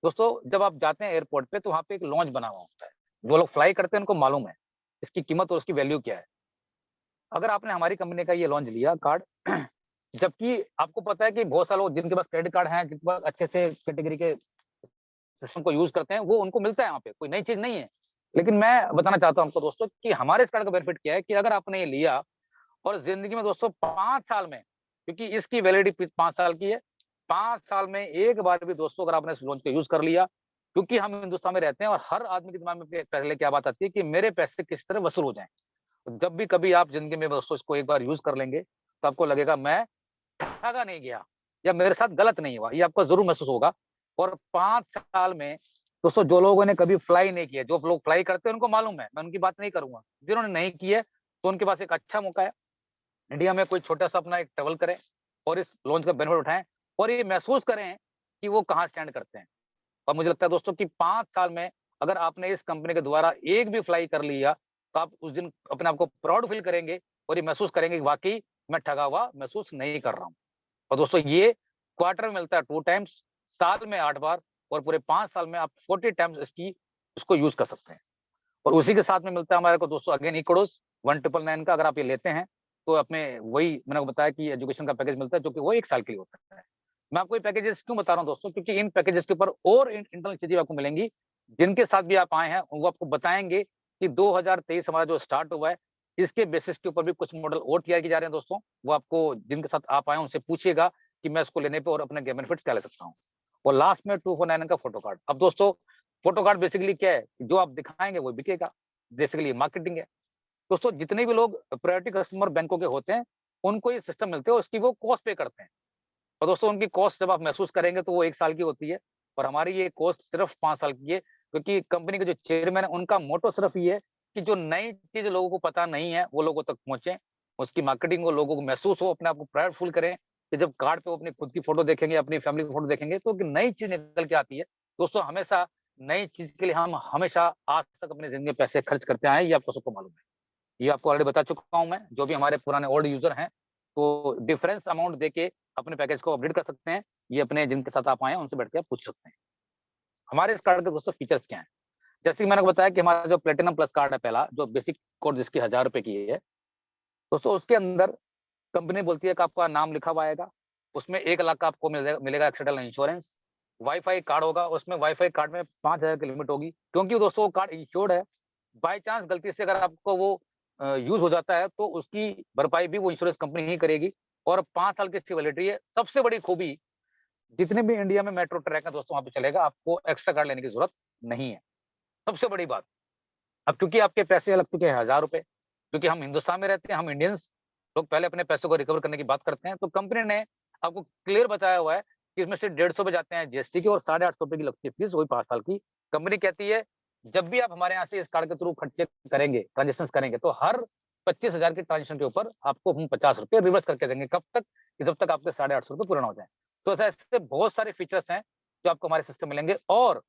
दोस्तों जब आप जाते हैं एयरपोर्ट पे तो वहाँ पे एक लॉन्च बना हुआ होता है। जो लोग फ्लाई करते हैं उनको मालूम है, इसकी कीमत और उसकी वैल्यू क्या है। अगर आपने हमारी कंपनी का ये लॉन्च लिया कार्ड, जबकि आपको पता है कि बहुत सारे लोग जिनके पास क्रेडिट कार्ड हैं, जिनके पास अच्छे से कैटेगरी के सिस्टम को यूज़ करते हैं, वो उनको मिलता है वहाँ पे, कोई नई चीज़ नहीं है। लेकिन मैं बताना चाहता हूँ आपको दोस्तों कि हमारे इस कार्ड का बेनिफिट क्या है कि अगर आपने ये लिया और ज़िंदगी में दोस्तों 5 साल में, क्योंकि इसकी वैलिडिटी 5 साल की है, 5 साल में एक बार भी दोस्तों अगर आपने इस लॉन्च को यूज़ कर लिया, क्योंकि हम हिंदुस्तान में रहते हैं और हर आदमी के दिमाग में पहले क्या बात आती है कि मेरे पैसे किस तरह वसूल हो जाएँ। जब भी कभी आप ज़िंदगी में दोस्तों इसको एक बार यूज़ कर लेंगे, तो आपको लगेगा मैं ठगा नहीं गया या मेरे साथ गलत नहीं हुआ, ये आपको ज़रूर महसूस होगा। और 5 साल में दोस्तों जो लोगों ने कभी फ्लाई नहीं किया, जो लोग फ्लाई करते हैं उनको मालूम है, मैं उनकी बात नहीं करूँगा। जिन्होंने नहीं की है, तो उनके पास एक अच्छा मौका है। इंडिया में कोई छोटा-सा अपना एक ट्रैवल करें और इस लॉन्च का बेनिफिट उठाएँ और ये महसूस करें कि वो कहाँ स्टैंड करते हैं। और मुझे लगता है दोस्तों कि 5 साल में अगर आपने इस कंपनी के द्वारा एक भी फ्लाई कर लिया, तो आप उस दिन अपने आप को प्राउड फील करेंगे और ये महसूस करेंगे कि वाक़ई मैं ठगा हुआ महसूस नहीं कर रहा हूँ। और दोस्तों ये क्वार्टर में मिलता है 2 टाइम्स, साल में 8 बार और पूरे 5 साल में आप 40 टाइम्स इसको यूज़ कर सकते हैं। और उसी के साथ में मिलता है हमारे को दोस्तों अगेन इक्विडोज़ 1999 का, अगर आप ये लेते हैं, तो अपने वही मैंने आपको बताया कि एजुकेशन का पैकेज मिलता है जो कि वो 1 साल के लिए होता है। मैं आपको ये पैकेजेज़ क्यों बता रहा हूँ दोस्तों, क्योंकि इन पैकेजेज़ के ऊपर और इंटरनल चीज़ें आपको मिलेंगी, जिनके साथ भी आप आए हैं, वो आपको बताएँगे कि 2023 हमारा जो स्टार्ट हुआ है, इसके बेसिस के ऊपर भी कुछ मॉडल और तैयार किए जा रहे हैं दोस्तों। वो आपको जिनके साथ आप आए उनसे पूछिएगा कि मैं इसको लेने पे और अपने बेनिफिट्स क्या ले सकता हूँ। और लास्ट में 249 का फोटो कार्ड। अब दोस्तों फोटो कार्ड बेसिकली क्या है, जो आप दिखाएंगे वो बिकेगा, बेसिकली मार्केटिंग है। दोस्तों जितने भी लोग प्रायोरिटी कस्टमर बैंकों के होते हैं, उनको ये सिस्टम मिलते हैं, उसकी वो कॉस्ट पे करते हैं। और दोस्तों उनकी कॉस्ट जब आप महसूस करेंगे तो वो 1 साल की होती है, और हमारी ये कॉस्ट सिर्फ 5 साल की है, क्योंकि कंपनी के जो चेयरमैन है उनका मोटो सिर्फ ये है कि जो नई चीज़ लोगों को पता नहीं है, वो लोगों तक पहुँचे, उसकी मार्केटिंग हो, लोगों को महसूस हो, अपने आप को प्राउडफुल करें कि जब कार्ड पे वो अपनी खुद की फ़ोटो देखेंगे, अपनी फैमिली की फ़ोटो देखेंगे, तो एक नई चीज़ निकल के आती है। दोस्तों हमेशा नई चीज़ के लिए हम हमेशा आज तक अपनी ज़िंदगी में पैसे खर्च करते आए हैं, ये आपको सबको मालूम है। ये आपको ऑलरेडी बता चुका हूँ मैं, जो भी हमारे पुराने ओल्ड यूज़र हैं, तो डिफरेंस अमाउंट देके अपने पैकेज को अपडेट कर सकते हैं। ये अपने जिनके साथ आप आए हैं, उनसे बैठ के आप पूछ सकते हैं। हमारे इस कार्ड के दोस्तों फीचर्स क्या हैं? जैसे कि मैंने आपको बताया कि हमारा जो प्लैटिनम प्लस कार्ड है पहला, जो बेसिक कोड जिसकी ₹1000 की है, दोस्तों उसके अंदर कंपनी बोलती है कि आपका नाम लिखा हुआ आएगा, उसमें 1 लाख का आपको मिलेगा एक्सीडेंटल इंश्योरेंस, वाई-फाई कार्ड होगा, उसमें वाई-फाई कार्ड में 5000 की लिमिट होगी, क्योंकि दोस्तों वो कार्ड इंश्योर्ड है। बाय चांस गलती से अगर आपको वो यूज़ हो जाता है, तो उसकी भरपाई भी वो इंश्योरेंस कंपनी ही करेगी, और 5 साल की इसकी वैलिडिटी है। सबसे बड़ी खूबी, जितने भी इंडिया में मेट्रो ट्रैक है दोस्तों, वहाँ पे चलेगा, आपको एक्स्ट्रा कार्ड लेने की ज़रूरत नहीं है। सबसे बड़ी बात। अब क्योंकि आपके पैसे लग चुके हैं ₹1000, क्योंकि हम हिंदुस्तान में रहते हैं, हम इंडियंस लोग पहले अपने पैसों को रिकवर करने की बात करते हैं, तो कंपनी ने आपको क्लियर बताया हुआ है कि इसमें से ₹150 जाते हैं जीएसटी के, और ₹850 की लगती है फीस, वही 5 साल की। कंपनी कहती है, जब भी आप हमारे यहाँ से इस कार्ड के थ्रू खर्चे करेंगे, ट्रांज़ैक्शंस करेंगे, तो हर 25,000 के ट्रांज़ैक्शन के ऊपर आपको हम ₹50 रिवर्स करके देंगे। कब तक? कि जब तक आपके ₹850 पूरे ना हो जाएँ। तो ऐसे बहुत सारे फीचर्स हैं, जो आपको हमारे सिस्टम में मिलेंगे। और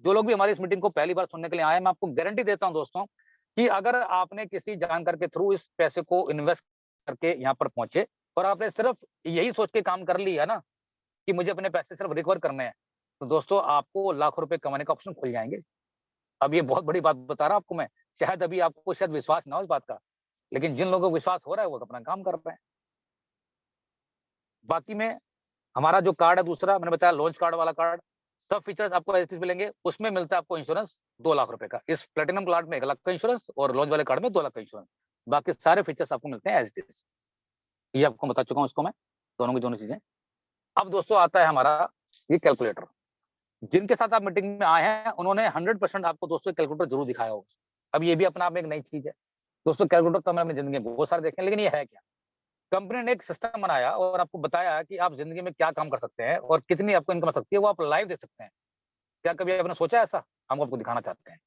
जो लोग भी हमारी इस मीटिंग को पहली बार सुनने के लिए आए हैं, मैं आपको गारंटी देता हूँ दोस्तों, कि अगर आपने किसी जानकार के थ्रू इस पैसे को इन्वेस्ट करके यहाँ पर पहुँचे, और आपने सिर्फ यही सोच के काम कर लिया ना, कि मुझे अपने पैसे सिर्फ रिकवर करने हैं, तो दोस्तों आपको लाखों रुपए कमाने का ऑप्शन खुल जाएँगे। अब ये बहुत बड़ी बात बता रहा हूँ आपको मैं, शायद अभी आपको शायद विश्वास ना हो इस बात का, लेकिन जिन लोगों को विश्वास हो रहा है, वो अपना काम कर रहे हैं। बाकी में हमारा जो कार्ड है दूसरा, मैंने बताया लॉन्च कार्ड वाला कार्ड, सब फीचर्स आपको एज़ इट इज़ मिलेंगे। उसमें मिलता है आपको इंश्योरेंस ₹2,00,000 का। इस प्लैटिनम कार्ड में 1 लाख का इंश्योरेंस, और लॉन्च वाले कार्ड में 2 लाख का इंश्योरेंस। बाकी सारे फीचर्स आपको मिलते हैं एज़ इट इज़। ये आपको बता चुका हूँ इसको मैं, दोनों की दोनों चीज़ें। अब दोस्तों आता है हमारा ये कैलकुलेटर। जिनके साथ आप मीटिंग में आए हैं, उन्होंने 100% आपको दोस्तों कैलकुलेटर ज़रूर दिखाया होगा। अब ये भी अपने आप में एक नई चीज़ है। दोस्तों कैलकुलेटर तो मैंने अपनी ज़िंदगी में बहुत सारे देखे हैं, लेकिन ये है क्या? कंपनी ने एक सिस्टम बनाया और आपको बताया कि आप ज़िंदगी में क्या काम कर सकते हैं और कितनी आपको इनकम आ सकती है, वो आप लाइव देख सकते हैं। क्या कभी आपने सोचा है ऐसा? हम आपको दिखाना चाहते हैं।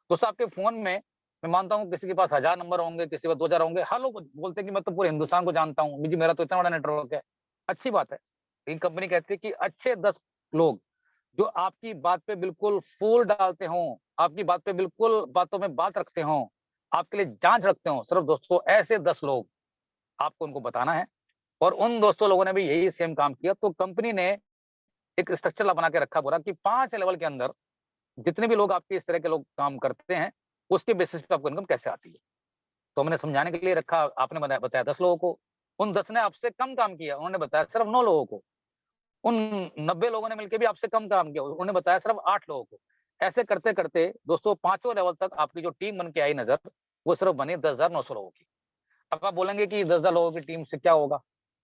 दोस्तों आपके फ़ोन में मैं मानता हूँ किसी के पास 1000 नंबर होंगे, किसी के पास 2000 होंगे। हर लोग बोलते हैं कि मैं तो पूरे हिंदुस्तान को जानता हूँ, जी मेरा तो इतना बड़ा नेटवर्क है। अच्छी बात है। लेकिन कंपनी कहती है कि अच्छे 10 लोग जो आपकी बात पे बिल्कुल फूल डालते हों, आपकी बात पे बिल्कुल बातों में बात रखते हों, आपके लिए जाँच रखते हों, सिर्फ़ दोस्तों ऐसे 10 लोग आपको उनको बताना है, और उन दोस्तों लोगों ने भी यही सेम काम किया। तो कंपनी ने एक स्ट्रक्चर बना के रखा पूरा कि 5 लेवल के अंदर जितने भी लोग आपके इस तरह के लोग काम करते हैं, उसके बेसिस पे आपको इनकम कैसे आती है। तो हमने समझाने के लिए रखा, आपने बताया 10 लोगों को, उन 10 ने आपसे कम काम किया, उन्होंने बताया सिर्फ 9 लोगों को। उन 90 लोगों ने मिलके भी आपसे कम काम किया, उन्होंने बताया सिर्फ 8 लोगों को। ऐसे करते-करते दोस्तों पाँचों लेवल तक आपकी जो टीम बन के आई नज़र, वो सिर्फ बनी 10,900 लोगों की। अब आप बोलेंगे कि 10,000 लोगों की टीम से क्या होगा?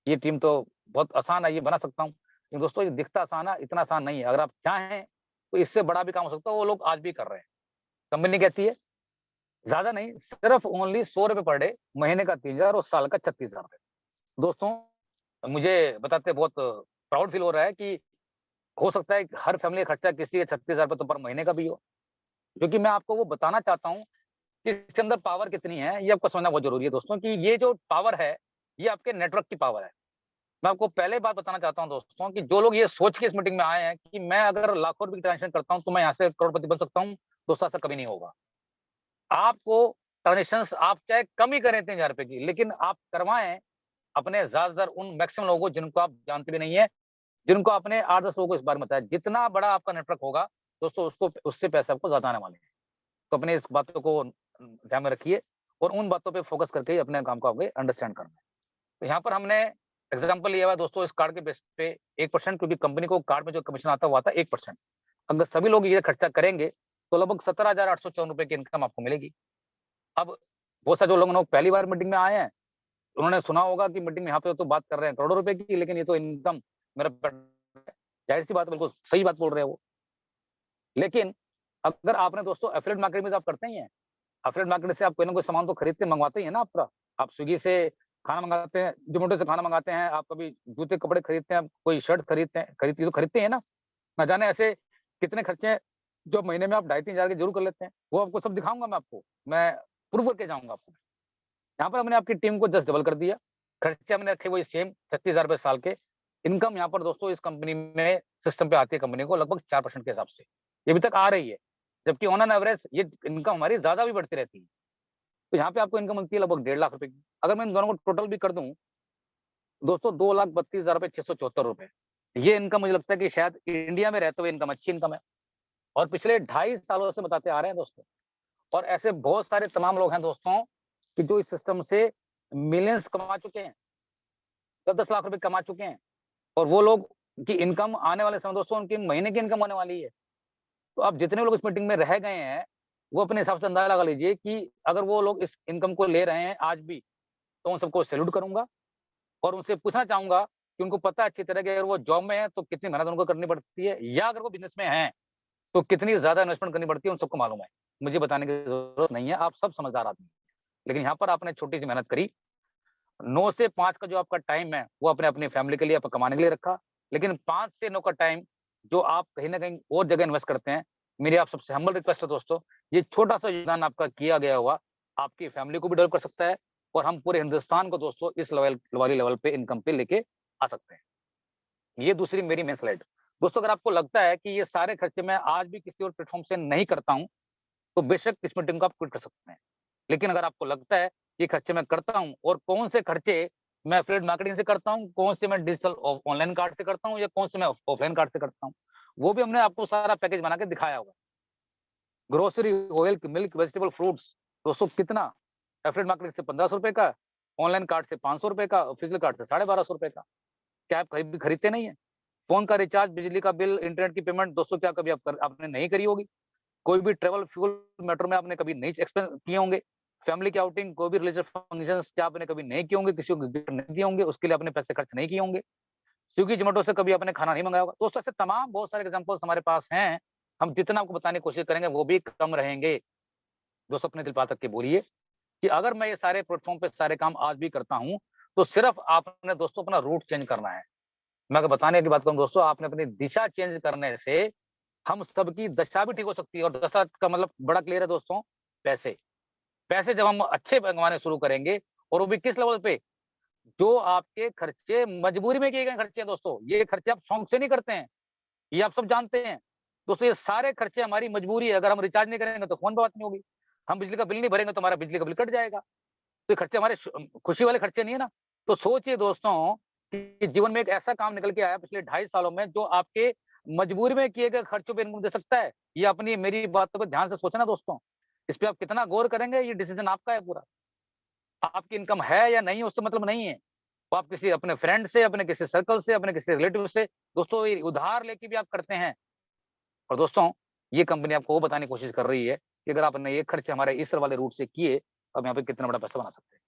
ये टीम तो बहुत आसान है, ये बना सकता हूँ। लेकिन दोस्तों ये दिखता आसान है, इतना आसान नहीं है। अगर आप चाहें, तो इससे बड़ा भी काम हो सकता है, वो लोग आज भी कर रहे हैं। कंपनी कहती है, ज़्यादा नहीं, सिर्फ ओनली ₹100 पर डे, महीने का 3,000 और साल का ₹36,000। दोस्तों मुझे बताते बहुत प्राउड फील हो रहा है कि हो सकता है कि हर फैमिली का खर्चा किसी का 36,000 तो पर महीने का भी हो। क्योंकि मैं आपको वो बताना चाहता हूँ कि इसके अंदर पावर कितनी है, ये आपको समझना बहुत ज़रूरी है दोस्तों, कि ये जो पावर है, ये आपके नेटवर्क की पावर है। मैं आपको पहले बात बताना चाहता हूँ दोस्तों, कि जो लोग ये सोच के इस मीटिंग में आए हैं कि मैं अगर लाखों रुपए की ट्रांज़ैक्शन करता हूँ, तो मैं यहाँ से करोड़पति बन सकता हूँ, दोस्तों ऐसा कभी नहीं होगा। आपको ट्रांज़ैक्शंस आप चाहे कम ही करें ₹3000 की, लेकिन आप करवाएँ अपने ज़्यादातर उन मैक्सिमम लोगों को जिनको आप जानते भी नहीं हैं, जिनको आपने 8-10 लोगों को इस बारे में बताया। जितना बड़ा आपका नेटवर्क होगा, दोस्तों उसको उससे पैसे आपको ज़्यादा आने वाले हैं। तो अपने इस बातों को ध्यान में रखिए, और उन बातों पे फ़ोकस करके ही अपने काम को आगे अंडरस्टैंड करना है। तो यहाँ पर हमने एग्ज़ाम्पल लिया हुआ है दोस्तों इस कार्ड के बेस पे 1%, क्योंकि कंपनी को कार्ड में जो कमीशन आता है वो आता है 1%। अगर सभी लोग ये खर्चा करेंगे, तो लगभग ₹17,854 की इनकम आपको मिलेगी। अब बहुत सारे जो लोग पहली बार मीटिंग में आए हैं, उन्होंने सुना होगा कि मीटिंग में यहाँ पे तो बात कर रहे हैं करोड़ों रुपए की, लेकिन ये तो इनकम मेरा जाहिर सी बात है, बिल्कुल सही बात बोल रहे हैं वो। लेकिन अगर आपने दोस्तों एफिलिएट मार्केटिंग में तो आप करते ही हैं, एफिलिएट मार्केटिंग से आप कोई ना कोई सामान तो खरीदते मंगवाते ही है ना आपका। आप स्विगी से खाना मंगाते हैं, जोमेटो से खाना मंगाते हैं, आप कभी जूते कपड़े खरीदते हैं, आप कोई शर्ट खरीदते हैं, खरीदते हैं ना। न जाने ऐसे कितने खर्चे हैं जो महीने में आप 2,500-3,000 के जरूर कर लेते हैं। वो आपको सब दिखाऊंगा मैं आपको, मैं प्रूव करके जाऊंगा आपको। यहाँ पर हमने आपकी टीम को जस्ट डबल कर दिया, खर्चे हमने रखे वही सेम 36,000 साल के। इनकम यहाँ पर दोस्तों इस कंपनी में सिस्टम पे आती है कंपनी को लगभग 4% के हिसाब से, ये अभी तक आ रही है, जबकि ऑन एन एवरेज ये इनकम हमारी ज्यादा भी बढ़ती रहती है। तो यहाँ पे आपको इनकम मिलती है लगभग 1.5 लाख रुपए की। अगर मैं इन दोनों को टोटल भी कर दूं दोस्तों, 2,32,674 रुपए, ये इनकम मुझे लगता है कि शायद इंडिया में रहते हुए इनकम अच्छी इनकम है, और पिछले 2.5 सालों से बताते आ रहे हैं दोस्तों। और ऐसे बहुत सारे तमाम लोग हैं दोस्तों कि जो इस सिस्टम से मिलियंस कमा चुके हैं, 10-10 लाख रुपए कमा चुके हैं। और वो लोग की इनकम आने वाले समय दोस्तों उनकी महीने की इनकम होने वाली है। तो आप जितने लोग इस मीटिंग में रह गए हैं, वो अपने हिसाब से अंदाजा लगा लीजिए कि अगर वो लोग इस इनकम को ले रहे हैं आज भी, तो उन सबको सैल्यूट करूंगा और उनसे पूछना चाहूंगा कि उनको पता है अच्छी तरह कि अगर वो जॉब में है तो कितनी मेहनत उनको करनी पड़ती है, या अगर वो बिजनेस में है तो कितनी ज्यादा इन्वेस्टमेंट करनी पड़ती है, उन सबको मालूम है। मुझे बताने की जरूरत नहीं है, आप सब समझदार आदमी हैं। लेकिन यहाँ पर आपने छोटी सी मेहनत करी, 9 से 5 का जो आपका टाइम है वो अपने अपनी फैमिली के लिए आप कमाने के लिए रखा, लेकिन 5 से 9 का टाइम जो आप कहीं ना कहीं और जगह इन्वेस्ट करते हैं। मेरी आप सबसे हम्बल रिक्वेस्ट है दोस्तों, ये छोटा सा योगदान आपका किया गया हुआ आपकी फैमिली को भी डेवलप कर सकता है, और हम पूरे हिंदुस्तान को दोस्तों इस लेवल वाली लेवल पे इनकम पे लेके आ सकते हैं। ये दूसरी मेरी मेन स्लाइड। दोस्तों अगर आपको लगता है कि ये सारे खर्चे मैं आज भी किसी और प्लेटफॉर्म से नहीं करता हूँ, तो बेशक इस मीटिंग को आप क्विट कर सकते हैं। लेकिन अगर आपको लगता है ये खर्चे मैं करता हूँ, और कौन से खर्चे मैं एफिलिएट मार्केटिंग से करता हूँ, कौन से मैं डिजिटल ऑनलाइन कार्ड से करता हूँ, या कौन से मैं ऑफलाइन कार्ड से करता हूँ, वो भी हमने आपको सारा पैकेज बना के दिखाया होगा। Grocery, oil, milk, vegetable, fruits, दोस्तों कितना एफिलिएट मार्केटिंग से 1,500 रुपए का, ऑनलाइन कार्ड से 500 रुपए का, फिजिकल कार्ड से 1,250 रुपए का। क्या आप खरीदते नहीं है? फोन का रिचार्ज, बिजली का बिल, इंटरनेट की पेमेंट दोस्तों क्या कभी आपने नहीं करी होगी? कोई भी ट्रैवल फ्यूल मेट्रो में आपने कभी नहीं एक्सपेंस किए होंगे? फैमिली की आउटिंग, कोई भी रिलीजियस फंक्शंस क्या आपने कभी नहीं किए होंगे? किसी को गिफ्ट नहीं दिए होंगे, उसके लिए आपने पैसे खर्च नहीं किए होंगे? स्विगी, जोमेटो से कभी आपने खाना नहीं मंगाया होगा? दोस्तों ऐसे तमाम बहुत सारे एग्जांपल्स हमारे पास हैं। हम जितना आपको बताने की कोशिश करेंगे वो भी कम रहेंगे। दोस्तों अपने दिल बात रख के बोलिए कि अगर मैं ये सारे प्लेटफॉर्म पे सारे काम आज भी करता हूँ, तो सिर्फ आपने दोस्तों अपना रूट चेंज करना है। मैं अगर बताने की बात करूँ दोस्तों, आपने अपनी दिशा चेंज करने से हम सबकी दशा भी ठीक हो सकती है। और दशा का मतलब बड़ा क्लियर है दोस्तों, पैसे। पैसे जब हम अच्छे कमाने शुरू करेंगे, और वो भी किस लेवल पे, जो आपके खर्चे मजबूरी में किए गए खर्चे हैं दोस्तों, ये खर्चे आप शौक से नहीं करते हैं, ये आप सब जानते हैं। दोस्तों ये सारे खर्चे हमारी मजबूरी है। अगर हम रिचार्ज नहीं करेंगे तो फोन पे बात नहीं होगी, हम बिजली का बिल नहीं भरेंगे तो हमारा बिजली का बिल कट जाएगा। तो ये खर्चे हमारे खुशी वाले खर्चे नहीं है ना। तो सोचिए दोस्तों कि जीवन में एक ऐसा काम निकल के आया पिछले 2.5 सालों में जो आपके मजबूरी में किए गए खर्चों पे इनकम दे सकता है। ये अपनी मेरी बातों पे ध्यान से सोचना दोस्तों, इस पे आप कितना गौर करेंगे ये डिसीजन आपका है पूरा। आपकी इनकम है या नहीं उससे मतलब नहीं है। वो आप किसी अपने फ्रेंड से, अपने किसी सर्कल से, अपने किसी रिलेटिव से दोस्तों ये उधार लेके भी आप करते हैं। और दोस्तों ये कंपनी आपको वो बताने की कोशिश कर रही है कि अगर आपने ये खर्चे हमारे इस वाले रूट से किए तो आप यहाँ पे कितना बड़ा पैसा बना सकते हैं।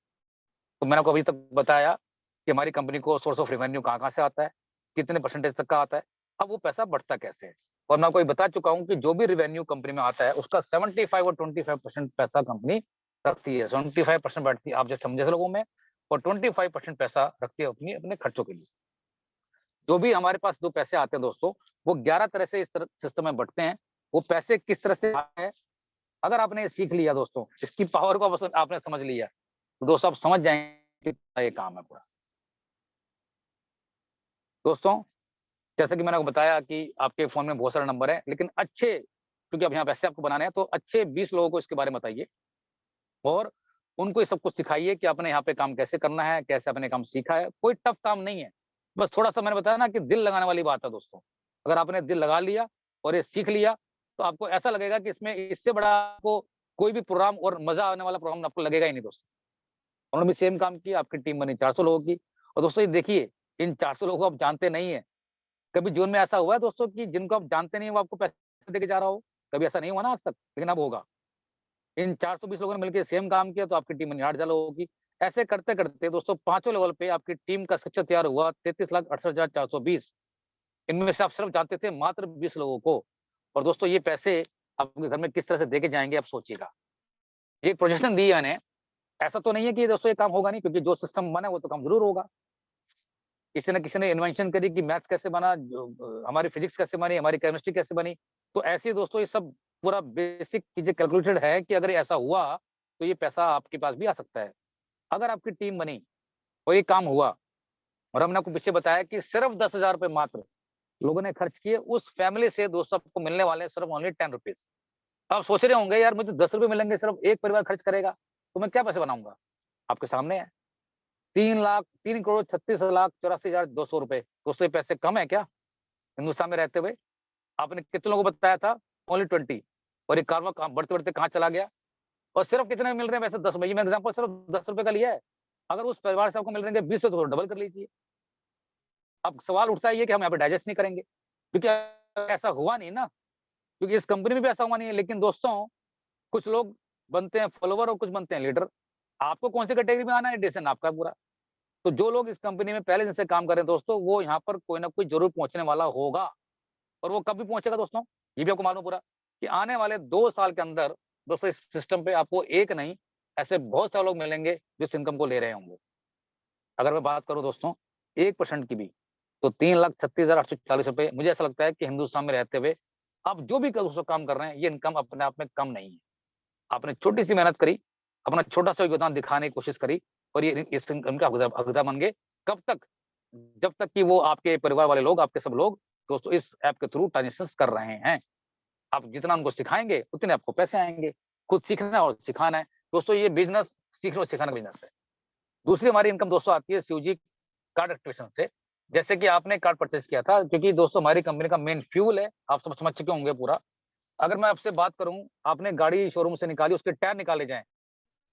तो मैंने आपको अभी तक बताया कि हमारी कंपनी को सोर्स ऑफ रेवेन्यू कहाँ-कहाँ से आता है, कितने परसेंटेज तक का आता है, अब वो पैसा बढ़ता कैसे है। और मैं आपको ये बता चुका हूँ कि जो भी रेवेन्यू कंपनी में आता है उसका 75 और 25% पैसा कंपनी रखती है। 75% बैठती है आप जैसे हम जैसे लोगों में, और 25% पैसा रखती है अपनी अपने खर्चों के लिए। जो भी हमारे पास जो पैसे आते हैं दोस्तों, वो 11 तरह से इस तरह सिस्टम में बँटते हैं। वो पैसे किस तरह से आते हैं, अगर आपने ये सीख लिया दोस्तों, इसकी पावर को बस आपने समझ लिया, तो दोस्तों आप समझ जाएँगे कि ये काम है पूरा। दोस्तों, जैसे कि मैंने आपको बताया कि आपके फ़ोन में बहुत सारे नंबर हैं, लेकिन अच्छे, क्योंकि अब यहाँ पैसे आपको बनाने हैं, तो अच्छे 20 लोगों को इसके बारे में बताइए, और उनको ये सब कुछ सिखाइए कि आपने यहाँ पे काम कैसे करना है, कैसे आपने काम सीखा है। कोई टफ काम नहीं है, बस थोड़ा-सा मैंने बताया ना कि दिल लगाने वाली बात है दोस्तों। अगर आपने दिल लगा लिया और ये सीख लिया, तो आपको ऐसा लगेगा कि इसमें इससे बड़ा आपको कोई भी प्रोग्राम और मज़ा आने वाला प्रोग्राम आपको लगेगा ही नहीं दोस्तों। उन्होंने भी सेम काम किया, आपकी टीम बनी 400 लोगों की। और दोस्तों ये देखिए, इन 400 लोगों को आप जानते नहीं हैं। कभी जीवन में ऐसा हुआ है दोस्तों कि जिनको आप जानते नहीं हैं वो आपको पैसे देके जा रहा हो? कभी ऐसा नहीं हुआ ना आज तक, लेकिन अब होगा। इन 420 लोगों ने मिलके सेम काम किया तो आपकी टीम 59 लोगों की। ऐसे करते-करते दोस्तों पाँचों लेवल पे आपकी टीम का स्ट्रक्चर तैयार हुआ 33,68,420। इनमें से आप सिर्फ जानते थे मात्र 20 लोगों को। और दोस्तों ये पैसे आपके घर में किस तरह से देके जाएँगे आप सोचिएगा। ये एक प्रोजेक्शन दी है मैंने, ऐसा तो नहीं है कि दोस्तों ये काम होगा नहीं, क्योंकि जो सिस्टम बना है वो तो काम ज़रूर होगा। किसी न किसी ने इन्वेंशन करी कि मैथ्स कैसे बना, हमारी फिजिक्स कैसे बनी, हमारी केमिस्ट्री कैसे बनी। तो ऐसे ही दोस्तों ये सब पूरा बेसिक चीज़ें कैलकुलेटेड है कि अगर ऐसा हुआ, तो ये पैसा आपके पास भी आ सकता है। अगर आपकी टीम बनी और ये काम हुआ और हमने आपको पीछे बताया कि सिर्फ ₹10,000 मात्र लोगों ने खर्च किए, उस फैमिली से दोस्तों आपको मिलने वाले हैं सिर्फ ओनली ₹10। आप सोच रहे होंगे यार मुझे ₹10 मिलेंगे, सिर्फ एक परिवार खर्च करेगा, तो मैं क्या पैसे बनाऊँगा? आपके सामने है। 3,36,84,200 दोस्तों ये पैसे कम है क्या? हिंदुस्तान में रहते हुए? आपने कितने लोगों को बताया था? ओनली 20। और ये कारवां कहाँ बढ़ते-बढ़ते कहाँ चला गया? और सिर्फ कितने मिल रहे हैं वैसे 10 रुपए, ये मैं एग्ज़ाम्पल सिर्फ ₹10 का लिया है। अगर उस परिवार से आपको मिल रहे हैं 20 तो डबल कर लीजिए। अब सवाल उठता है ये कि हम यहाँ पे डाइजेस्ट नहीं करेंगे, क्योंकि ऐसा हुआ नहीं ना, क्योंकि इस कंपनी में भी ऐसा हुआ नहीं है। लेकिन दोस्तों कुछ लोग बनते हैं फॉलोवर और कुछ बनते हैं लीडर। आपको कौन सी कैटेगरी में आना है डिसीज़न आपका है पूरा। तो जो लोग इस कंपनी में पहले दिन से काम कर रहे हैं दोस्तों, वो यहाँ पर कोई ना कोई ज़रूर पहुँचने वाला होगा। और वो कब भी पहुँचेगा दोस्तों, ये भी आपको मालूम पूरा कि आने वाले 2 साल के अंदर दोस्तों इस सिस्टम पे आपको एक नहीं, ऐसे बहुत सारे लोग मिलेंगे जो इस इनकम को ले रहे होंगे। अगर मैं बात करूँ दोस्तों 1% की भी, तो ₹3,36,840 मुझे ऐसा लगता है कि हिंदुस्तान में रहते हुए आप जो भी दोस्तों काम कर रहे हैं, ये इनकम अपने आप में कम नहीं है। आपने छोटी-सी मेहनत करी, अपना छोटा-सा योगदान दिखाने की कोशिश करी और ये इस इनकम के हकदार बन गए। कब तक? जब तक कि वो आपके परिवार वाले लोग, आपके सब लोग दोस्तों इस ऐप के थ्रू ट्रांज़ैक्शंस कर रहे हैं। आप जितना उनको सिखाएँगे, उतने आपको पैसे आएँगे। खुद सीखना है और सिखाना है। दोस्तों ये बिज़नेस सीखने और सिखाने का बिज़नेस है। दूसरी हमारी इनकम दोस्तों आती है सीओजी कार्ड एक्टिवेशन से। जैसे कि आपने कार्ड परचेज़ किया था, क्योंकि दोस्तों हमारी कंपनी का मेन फ्यूल है, आप सब समझ चुके होंगे पूरा। अगर मैं आपसे बात करूँ, आपने गाड़ी शोरूम से निकाली, उसके टायर निकाले जाएँ,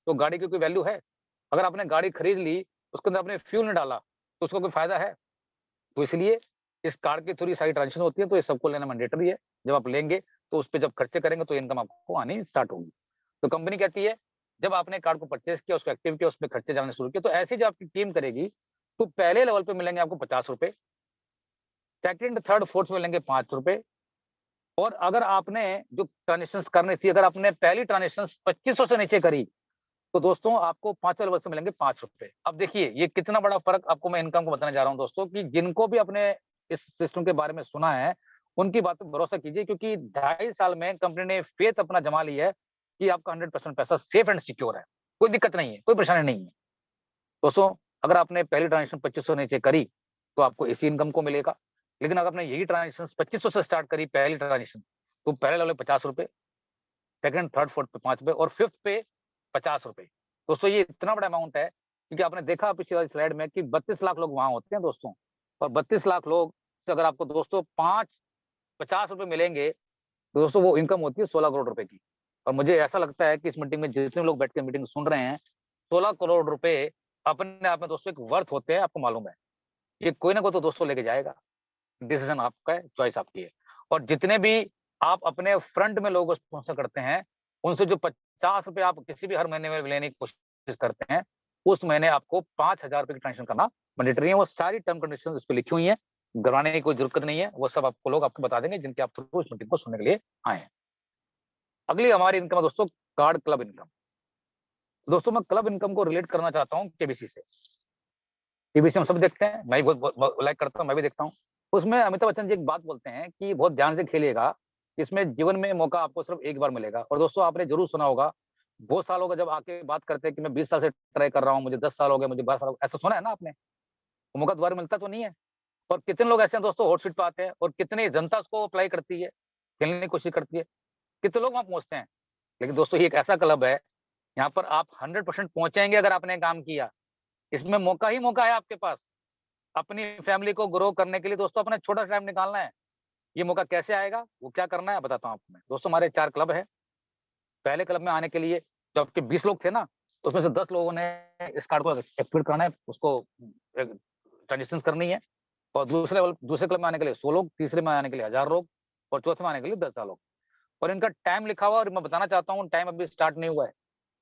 तो गाड़ी की कोई वैल्यू है? अगर आपने गाड़ी खरीद ली, उसके अंदर आपने फ्यूल नहीं डाला, तो उसका कोई फ़ायदा है? तो इसलिए इस कार्ड के थ्रू ये सारी ट्रांज़ैक्शन होती है, तो ये सबको लेना मैंडेटरी है। जब आप लेंगे, तो उसपे जब खर्चे करेंगे, तो इनकम आपको आनी स्टार्ट होगी। तो कंपनी कहती है, जब आपने कार्ड को परचेज़ किया, उसको एक्टिव किया, उसपे खर्चे जाने शुरू किए, तो ऐसे ही जब आपकी टीम करेगी, तो पहले लेवल पे मिलेंगे आपको ₹50, सेकंड, थर्ड, फोर्थ में मिलेंगे ₹5। और अगर आपने जो ट्रांज़ैक्शंस करनी थी, अगर आपने पहली ट्रांज़ैक्शंस 2500 से नीचे करी, तो दोस्तों आपको 5वें लेवल से मिलेंगे ₹5। अब देखिए, ये कितना बड़ा फ़र्क आपको मैं इनकम को बताने जा रहा हूँ दोस्तों, कि जिनको भी अपने इस सिस्टम के बारे में सुना है, उनकी बात पे भरोसा कीजिए, क्योंकि 2.5 साल में कंपनी ने फ़ेथ अपना जमा ली है कि आपका 100% पैसा सेफ एंड सिक्योर है। कोई दिक्कत नहीं है, कोई परेशानी नहीं है। दोस्तों, अगर आपने पहली ट्रांज़ैक्शन 2500 नीचे करी, तो आपको इसी इनकम को मिलेगा। लेकिन अगर आपने यही ट्रांज़ैक्शंस 2500 से स्टार्ट करी पहली ट्रांज़ैक्शन, तो पहले लेवल पे ₹50, सेकंड, थर्ड, फोर्थ पे ₹5 और फिफ्थ पे ₹50। दोस्तों ये इतना बड़ा अमाउंट है, क्योंकि आपने देखा पिछली वाली स्लाइड में कि 32 लाख लोग वहाँ होते हैं दोस्तों। और 32 लाख लोग से अगर आपको दोस्तों 5 ₹50 मिलेंगे, तो दोस्तों वो इनकम होती है 16 करोड़ रुपए की। और मुझे ऐसा लगता है कि इस मीटिंग में जितने लोग बैठ के मीटिंग सुन रहे हैं, 16 करोड़ रुपए अपने आप में दोस्तों एक वर्थ होते हैं, आपको मालूम है। ये कोई ना कोई तो दोस्तों लेके जाएगा। डिसीज़न आपका है, चॉइस आपकी है। और जितने भी आप अपने फ्रंट में लोगों को स्पॉन्सर करते हैं, उनसे जो ₹50 आप किसी भी हर महीने में लेने की कोशिश करते हैं, उस महीने आपको ₹5000 की ट्रांज़ैक्शन करना मैंडेटरी है। वो सारी टर्म कंडीशंस इस पे लिखी हुई हैं, घबराने की कोई ज़रूरत नहीं है। वो सब आपको लोग आपको बता देंगे, जिनके आप थ्रू इस मीटिंग को सुनने के लिए आए हैं। अगली हमारी इनकम है दोस्तों, कार्ड क्लब इनकम। दोस्तों मैं क्लब इनकम को रिलेट करना चाहता हूँ केबीसी से। केबीसी हम सब देखते हैं, मैं भी बहुत लाइक करता हूँ, मैं भी देखता हूँ। उसमें अमिताभ बच्चन जी एक बात बोलते हैं कि बहुत ध्यान से खेलिएगा, इसमें जीवन में मौका आपको सिर्फ एक बार मिलेगा। और दोस्तों आपने ज़रूर सुना होगा, बहुत साल हो गए जब आके बात करते हैं कि मैं 20 साल से ट्राई कर रहा हूँ, मुझे 10 साल हो गए, मुझे 12 साल हो गए, ऐसा सुना है ना आपने? वो मौका दोबारा मिलता तो नहीं है। और कितने लोग ऐसे हैं दोस्तों हॉट सीट पे आते हैं और कितनी जनता उसको अप्लाई करती है, खेलने की कोशिश करती है, कितने लोग वहाँ पहुँचते हैं। लेकिन दोस्तों ये एक ऐसा क्लब है, यहाँ पर आप 100% पहुँचेंगे अगर आपने काम किया। इसमें मौका ही मौका है आपके पास। अपनी फैमिली को ग्रो करने के लिए दोस्तों अपना छोटा सा टाइम निकालना है। ये मौका कैसे आएगा, वो क्या करना है बताता हूँ आपको मैं। दोस्तों हमारे 4 क्लब हैं। पहले क्लब में आने के लिए जो आपके 20 लोग थे ना, उसमें से 10 लोगों ने इस कार्ड को एक्टिवेट करना है, उसको ट्रांज़ैक्शंस करनी है। और दूसरे क्लब में आने के लिए 100 लोग, तीसरे में आने के लिए 1000 लोग और चौथे में आने के लिए 10,000 लोग। और इनका टाइम लिखा हुआ है, और मैं बताना चाहता हूँ टाइम अभी स्टार्ट नहीं हुआ है।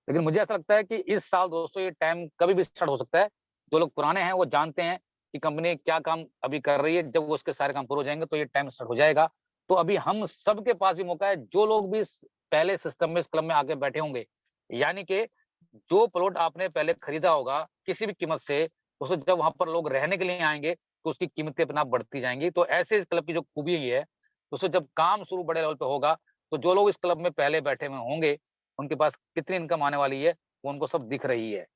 लेकिन मुझे ऐसा लगता है कि इस साल दोस्तों ये टाइम कभी भी स्टार्ट हो सकता है। जो लोग पुराने हैं वो जानते हैं कि कंपनी क्या काम अभी कर रही है, जब वो उसके सारे काम पूरे हो जाएँगे तो ये टाइम स्टार्ट हो जाएगा। तो अभी हम सबके पास भी मौका है, जो लोग भी इस पहले सिस्टम में, इस क्लब में आके बैठे होंगे, यानी कि जो प्लॉट आपने पहले खरीदा होगा किसी भी कीमत से, उसको जब वहाँ पर लोग रहने के लिए आएँगे, तो उसकी कीमतें अपने आप बढ़ती जाएँगी। तो ऐसे इस क्लब की जो खूबी ये है, दोस्तों जब काम शुरू बड़े लेवल पे होगा, तो जो लोग इस क्लब में पहले बैठे हुए होंगे, उनके पास कितनी इनकम आने वाली है, वो उनको सब दिख रही है।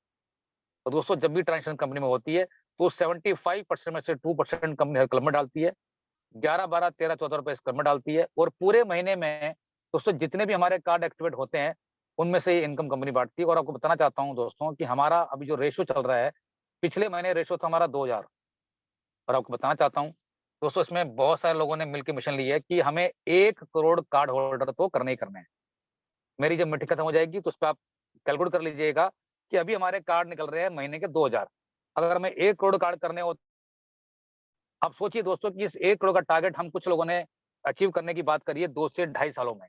तो दोस्तों जब भी ट्रांज़ैक्शन कंपनी में होती है, तो 75% में से 2% कंपनी हर क्लब में डालती है। 11, 12, 13, 14 रुपए इस क्लब में डालती है, और पूरे महीने में दोस्तों जितने भी हमारे कार्ड एक्टिवेट होते हैं, उनमें से ये इनकम कंपनी बाँटती है। और आपको बताना चाहता हूँ दोस्तों कि हमारा अभी जो रेशियो चल रहा है, पिछले महीने रेशियो था हमारा 2000। और आपको बताना चाहता हूँ, दोस्तों इसमें बहुत सारे लोगों ने मिलके मिशन ली है कि हमें 1 करोड़ कार्ड होल्डर तो करने ही करने हैं। मेरी जब मीटिंग खत्म हो जाएगी तो उसपे आप कैलकुलेट कर लीजिएगा कि अभी हमारे कार्ड निकल रहे हैं महीने के 2000। अगर हमें 1 करोड़ कार्ड करने हो, आप सोचिए दोस्तों कि इस 1 करोड़ का टारगेट हम कुछ लोगों ने अचीव करने की बात करी है 2 से ढाई सालों में।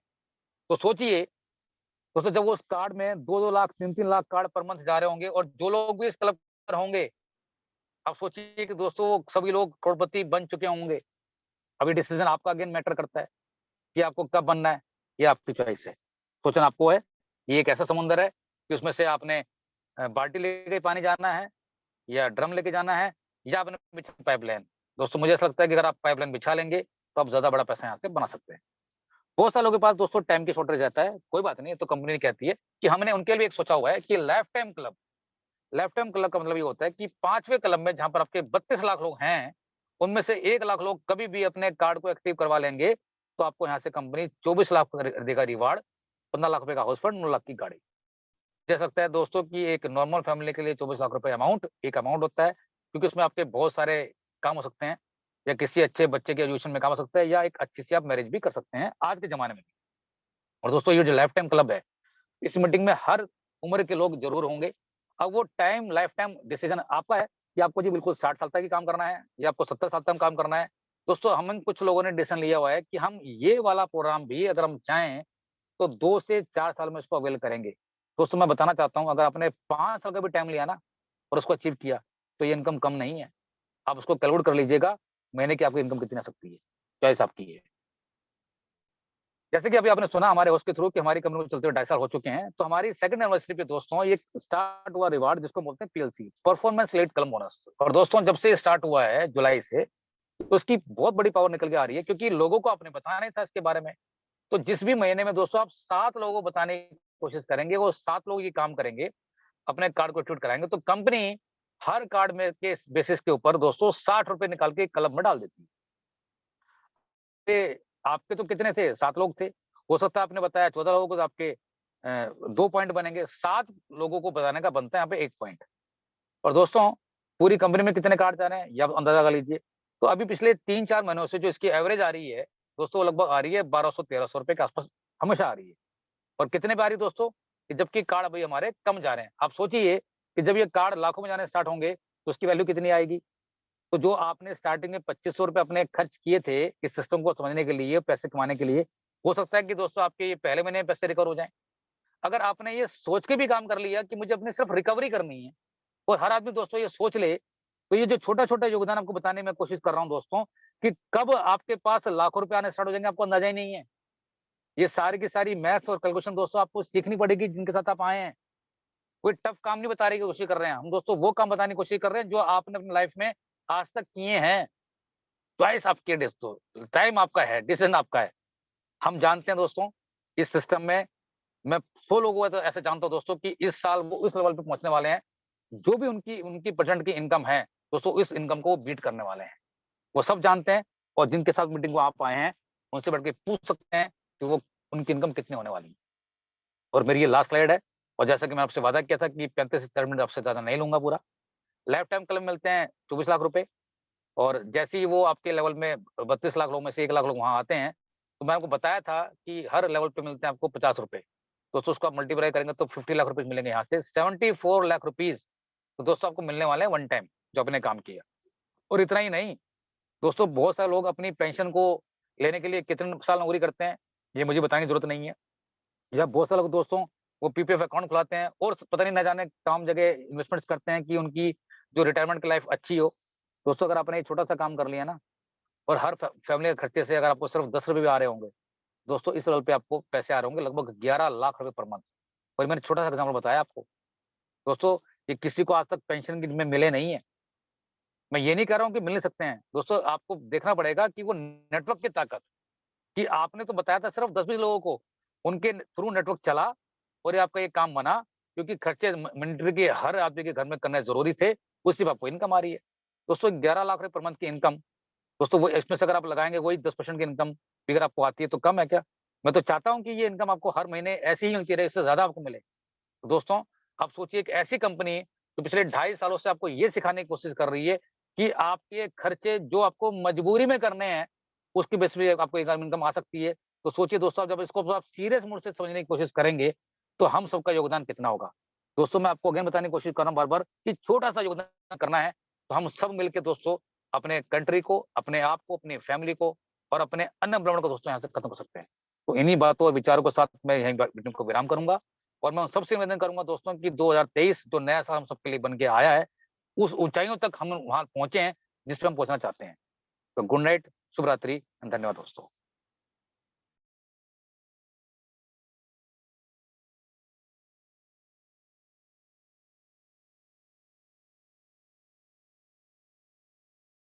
तो सोचिए दोस्तों जब वो उस कार्ड में 2-2 lakh, 3-3 lakh card per month जा रहे होंगे, और जो लोग भी इस क्लब पर होंगे, आप सोचिए कि दोस्तों वो सभी लोग करोड़पति बन चुके होंगे। अभी डिसीजन आपका अगेन मैटर करता है कि आपको कब बनना है, ये आपकी चॉइस है। सोचना आपको है। ये एक ऐसा समुंदर है कि उसमें से आपने बाल्टी लेके पानी जाना है, या ड्रम लेके जाना है, या आपने बिछा पाइपलाइन। दोस्तों मुझे ऐसा लगता है कि अगर आप पाइपलाइन बिछा लेंगे, तो आप ज़्यादा बड़ा पैसा यहाँ से बना सकते हैं। बहुत सारे लोगों के पास दोस्तों टाइम की शॉर्टेज रहता है, कोई बात नहीं, तो कंपनी कहती है कि हमने उनके लिए एक सोचा हुआ है कि लाइफ टाइम क्लब का मतलब ये होता है कि 5वें क्लब में जहाँ पर आपके 32 लाख लोग हैं, उनमें से 1 लाख लोग कभी भी अपने कार्ड को एक्टिव करवा लेंगे, तो आपको यहाँ से कंपनी 24 लाख का देगा रिवार्ड, 15 लाख रुपए का हाउस फंड, 9 लाख की गाड़ी। कह सकता है दोस्तों कि एक नॉर्मल फैमिली के लिए 24 लाख रुपए अमाउंट एक अमाउंट होता है, क्योंकि उसमें आपके बहुत सारे काम हो सकते हैं, या किसी अच्छे बच्चे के एजुकेशन में काम हो सकता है, या एक अच्छी सी आप मैरिज भी कर सकते हैं आज के ज़माने में। और दोस्तों ये जो लाइफ टाइम क्लब है, इस मीटिंग में हर उम्र के लोग ज़रूर होंगे। अब वो टाइम लाइफ टाइम डिसीज़न आपका है कि आपको जी बिल्कुल 60 साल तक ही काम करना है, या आपको 70 साल तक काम करना है। दोस्तों हम कुछ लोगों ने डिसीज़न लिया हुआ है कि हम ये वाला प्रोग्राम भी अगर हम चाहें, तो 2 से 4 साल में इसको अवेल करेंगे। दोस्तों मैं बताना चाहता हूँ, अगर आपने 5 साल का भी टाइम लिया ना, और उसको अचीव किया, तो ये इनकम कम नहीं है। आप उसको कैलकुलेट कर लीजिएगा, महीने की आपकी इनकम कितनी आ सकती है, चॉइस आपकी है। जैसे कि अभी आपने सुना हमारे होस्ट के थ्रू कि हमारी कंपनी को चलते हुए ढाई साल हो चुके हैं, तो हमारी सेकंड एनिवर्सरी पे दोस्तों ये स्टार्ट हुआ रिवार्ड, जिसको बोलते हैं PLC, performance linked club bonus. और दोस्तों जब से ये स्टार्ट हुआ है जुलाई से, तो इसकी बहुत बड़ी पावर निकल के आ रही है, क्योंकि लोगों को आपने बताया नहीं था इसके बारे में। तो जिस भी महीने में दोस्तों आप 7 लोगों को बताने की कोशिश करेंगे, वो 7 लोग ये काम करेंगे, अपने कार्ड को एक्टिवेट कराएँगे, तो कंपनी हर कार्ड में के बेसिस के ऊपर दोस्तों ₹60 निकाल के क्लब में डाल देती है। ये आपके तो कितने थे? 7 लोग थे। हो सकता है आपने बताया 14 लोगों को, तो आपके 2 पॉइंट बनेंगे। 7 लोगों को बताने का बनता है यहाँ पे 1 पॉइंट। और दोस्तों पूरी कंपनी में कितने कार्ड जा रहे हैं, ये आप अंदाज़ा लगा लीजिए। तो अभी पिछले 3-4 महीनों से जो इसकी एवरेज आ रही है, दोस्तों वो लगभग आ रही है ₹1200-1300 के आस-पास, हमेशा आ रही है। और कितने पे आ रही है दोस्तों? कि जबकि कार्ड अभी हमारे कम जा रहे हैं। आप सोचिए कि जब ये कार्ड लाखों में जाने स्टार्ट होंगे, तो उसकी वैल्यू कितनी आएगी? तो जो आपने स्टार्टिंग में ₹2500 अपने खर्च किए थे इस सिस्टम को समझने के लिए, पैसे कमाने के लिए, हो सकता है कि दोस्तों आपके ये पहले महीने में पैसे रिकवर हो जाएँ। अगर आपने ये सोच के भी काम कर लिया कि मुझे अपनी सिर्फ रिकवरी करनी है, और हर आदमी दोस्तों ये सोच ले, तो ये जो छोटा-छोटा योगदान आपको बताने में कोशिश कर रहा हूँ दोस्तों, कि कब आपके पास लाखों रुपए आने स्टार्ट हो जाएँगे, आपको अंदाज़ा ही नहीं है। ये सारी की सारी मैथ्स और कैलकुलेशन दोस्तों आपको सीखनी पड़ेगी, जिनके साथ आप आए हैं। कोई टफ काम नहीं बताने की कोशिश कर रहे हैं। हम दोस्तों वो काम बताने की कोशिश कर रहे हैं जो आपने अपनी लाइफ में आज तक किए हैं। चॉइस आपकी है दोस्तों, टाइम आपका है, डिसीज़न आपका है। हम जानते हैं दोस्तों, इस सिस्टम में मैं 100 लोगों को तो ऐसे जानता हूँ दोस्तों कि इस साल वो उस लेवल पे पहुँचने वाले हैं, जो भी उनकी उनकी परसेंट की इनकम है, दोस्तों इस इनकम को वो बीट करने वाले हैं। वो सब जानते हैं, और जिनके साथ मीटिंग को आप आए हैं, उनसे बैठ के पूछ सकते हैं कि वो उनकी इनकम कितनी होने वाली है। और मेरी ये लास्ट स्लाइड है, और जैसा कि मैं आपसे वादा किया था कि 35 से 40 मिनट आपसे ज़्यादा नहीं लूँगा पूरा। लाइफ टाइम क्लब मिलते हैं 24 लाख रुपए, और जैसे ही वो आपके लेवल में 32 लाख लोगों में से 1 लाख लोग वहाँ आते हैं, तो मैं आपको बताया था कि हर लेवल पे मिलते हैं आपको ₹50। दोस्तों उसको आप मल्टीप्लाई करेंगे तो 50 लाख रुपए मिलेंगे यहाँ से, 74 लाख रुपीज़ तो दोस्तों आपको मिलने वाले हैं वन टाइम, जो आपने काम किया। और इतना ही नहीं, दोस्तों बहुत सारे लोग अपनी पेंशन को लेने के लिए कितने साल नौकरी करते हैं, ये मुझे बताने की ज़रूरत नहीं है। या बहुत सारे लोग दोस्तों वो पीपीएफ अकाउंट खुलाते हैं और पता नहीं ना जाने तमाम जगह इन्वेस्टमेंट्स करते हैं कि उनकी जो रिटायरमेंट की लाइफ अच्छी हो। दोस्तों अगर आपने एक छोटा-सा काम कर लिया ना और हर फैमिली के खर्चे से अगर आपको सिर्फ ₹10 भी आ रहे होंगे, दोस्तों इस लेवल पे आपको पैसे आ रहे होंगे लगभग 11 लाख रुपए पर मंथ। और मैंने छोटा-सा एग्ज़ाम्पल बताया आपको। दोस्तों ये किसी को आज तक पेंशन की में मिले नहीं है। मैं ये नहीं कह रहा हूँ कि मिल नहीं सकते हैं। दोस्तों आपको देखना पड़ेगा कि वो नेटवर्क की ताकत कि आपने तो बताया था सिर्फ 10-20 लोगों को, उनके थ्रू नेटवर्क चला और ये आपका ये काम बना क्योंकि खर्चे मिलिट्री के हर आदमी के घर में करने ज़रूरी थे, उसी पे आपको इनकम आ रही है। दोस्तों 11 लाख रुपए पर मंथ की इनकम, दोस्तों वो इसमें से अगर आप लगाएँगे वही 10% की इनकम भी अगर आपको आती है तो कम है क्या? मैं तो चाहता हूँ कि ये इनकम आपको हर महीने ऐसी ही मिलती रहे, इससे ज़्यादा आपको मिले। तो दोस्तों, आप सोचिए एक ऐसी कंपनी जो पिछले 2.5 सालों से आपको ये सिखाने की कोशिश कर रही है कि आपके खर्चे जो आपको मजबूरी में करने हैं, उसकी बेस पे आपको इनकम आ सकती है। तो सोचिए दोस्तों, जब इसको आप सीरियस मूड से समझने की कोशिश करेंगे, तो हम सबका योगदान कितना होगा। दोस्तों, मैं आपको अगेन बताने की कोशिश कर रहा हूँ बार-बार कि छोटा-सा योगदान करना है, तो हम सब मिलके दोस्तों अपने कंट्री को, अपने आप को, अपनी फैमिली को और अपने अन्न-भ्रमण को दोस्तों यहाँ से खत्म कर सकते हैं। तो इन्हीं बातों और विचारों के साथ मैं यहीं मीटिंग को विराम करूँगा। और मैं उन सबसे निवेदन करूँगा दोस्तों कि 2023 जो नया साल हम सबके लिए बन के आया है, उस ऊँचाइयों तक हम वहाँ पहुँचे हैं, जिस पे हम पहुँचना चाहते हैं। तो गुड नाइट, शुभ रात्रि, धन्यवाद दोस्तों।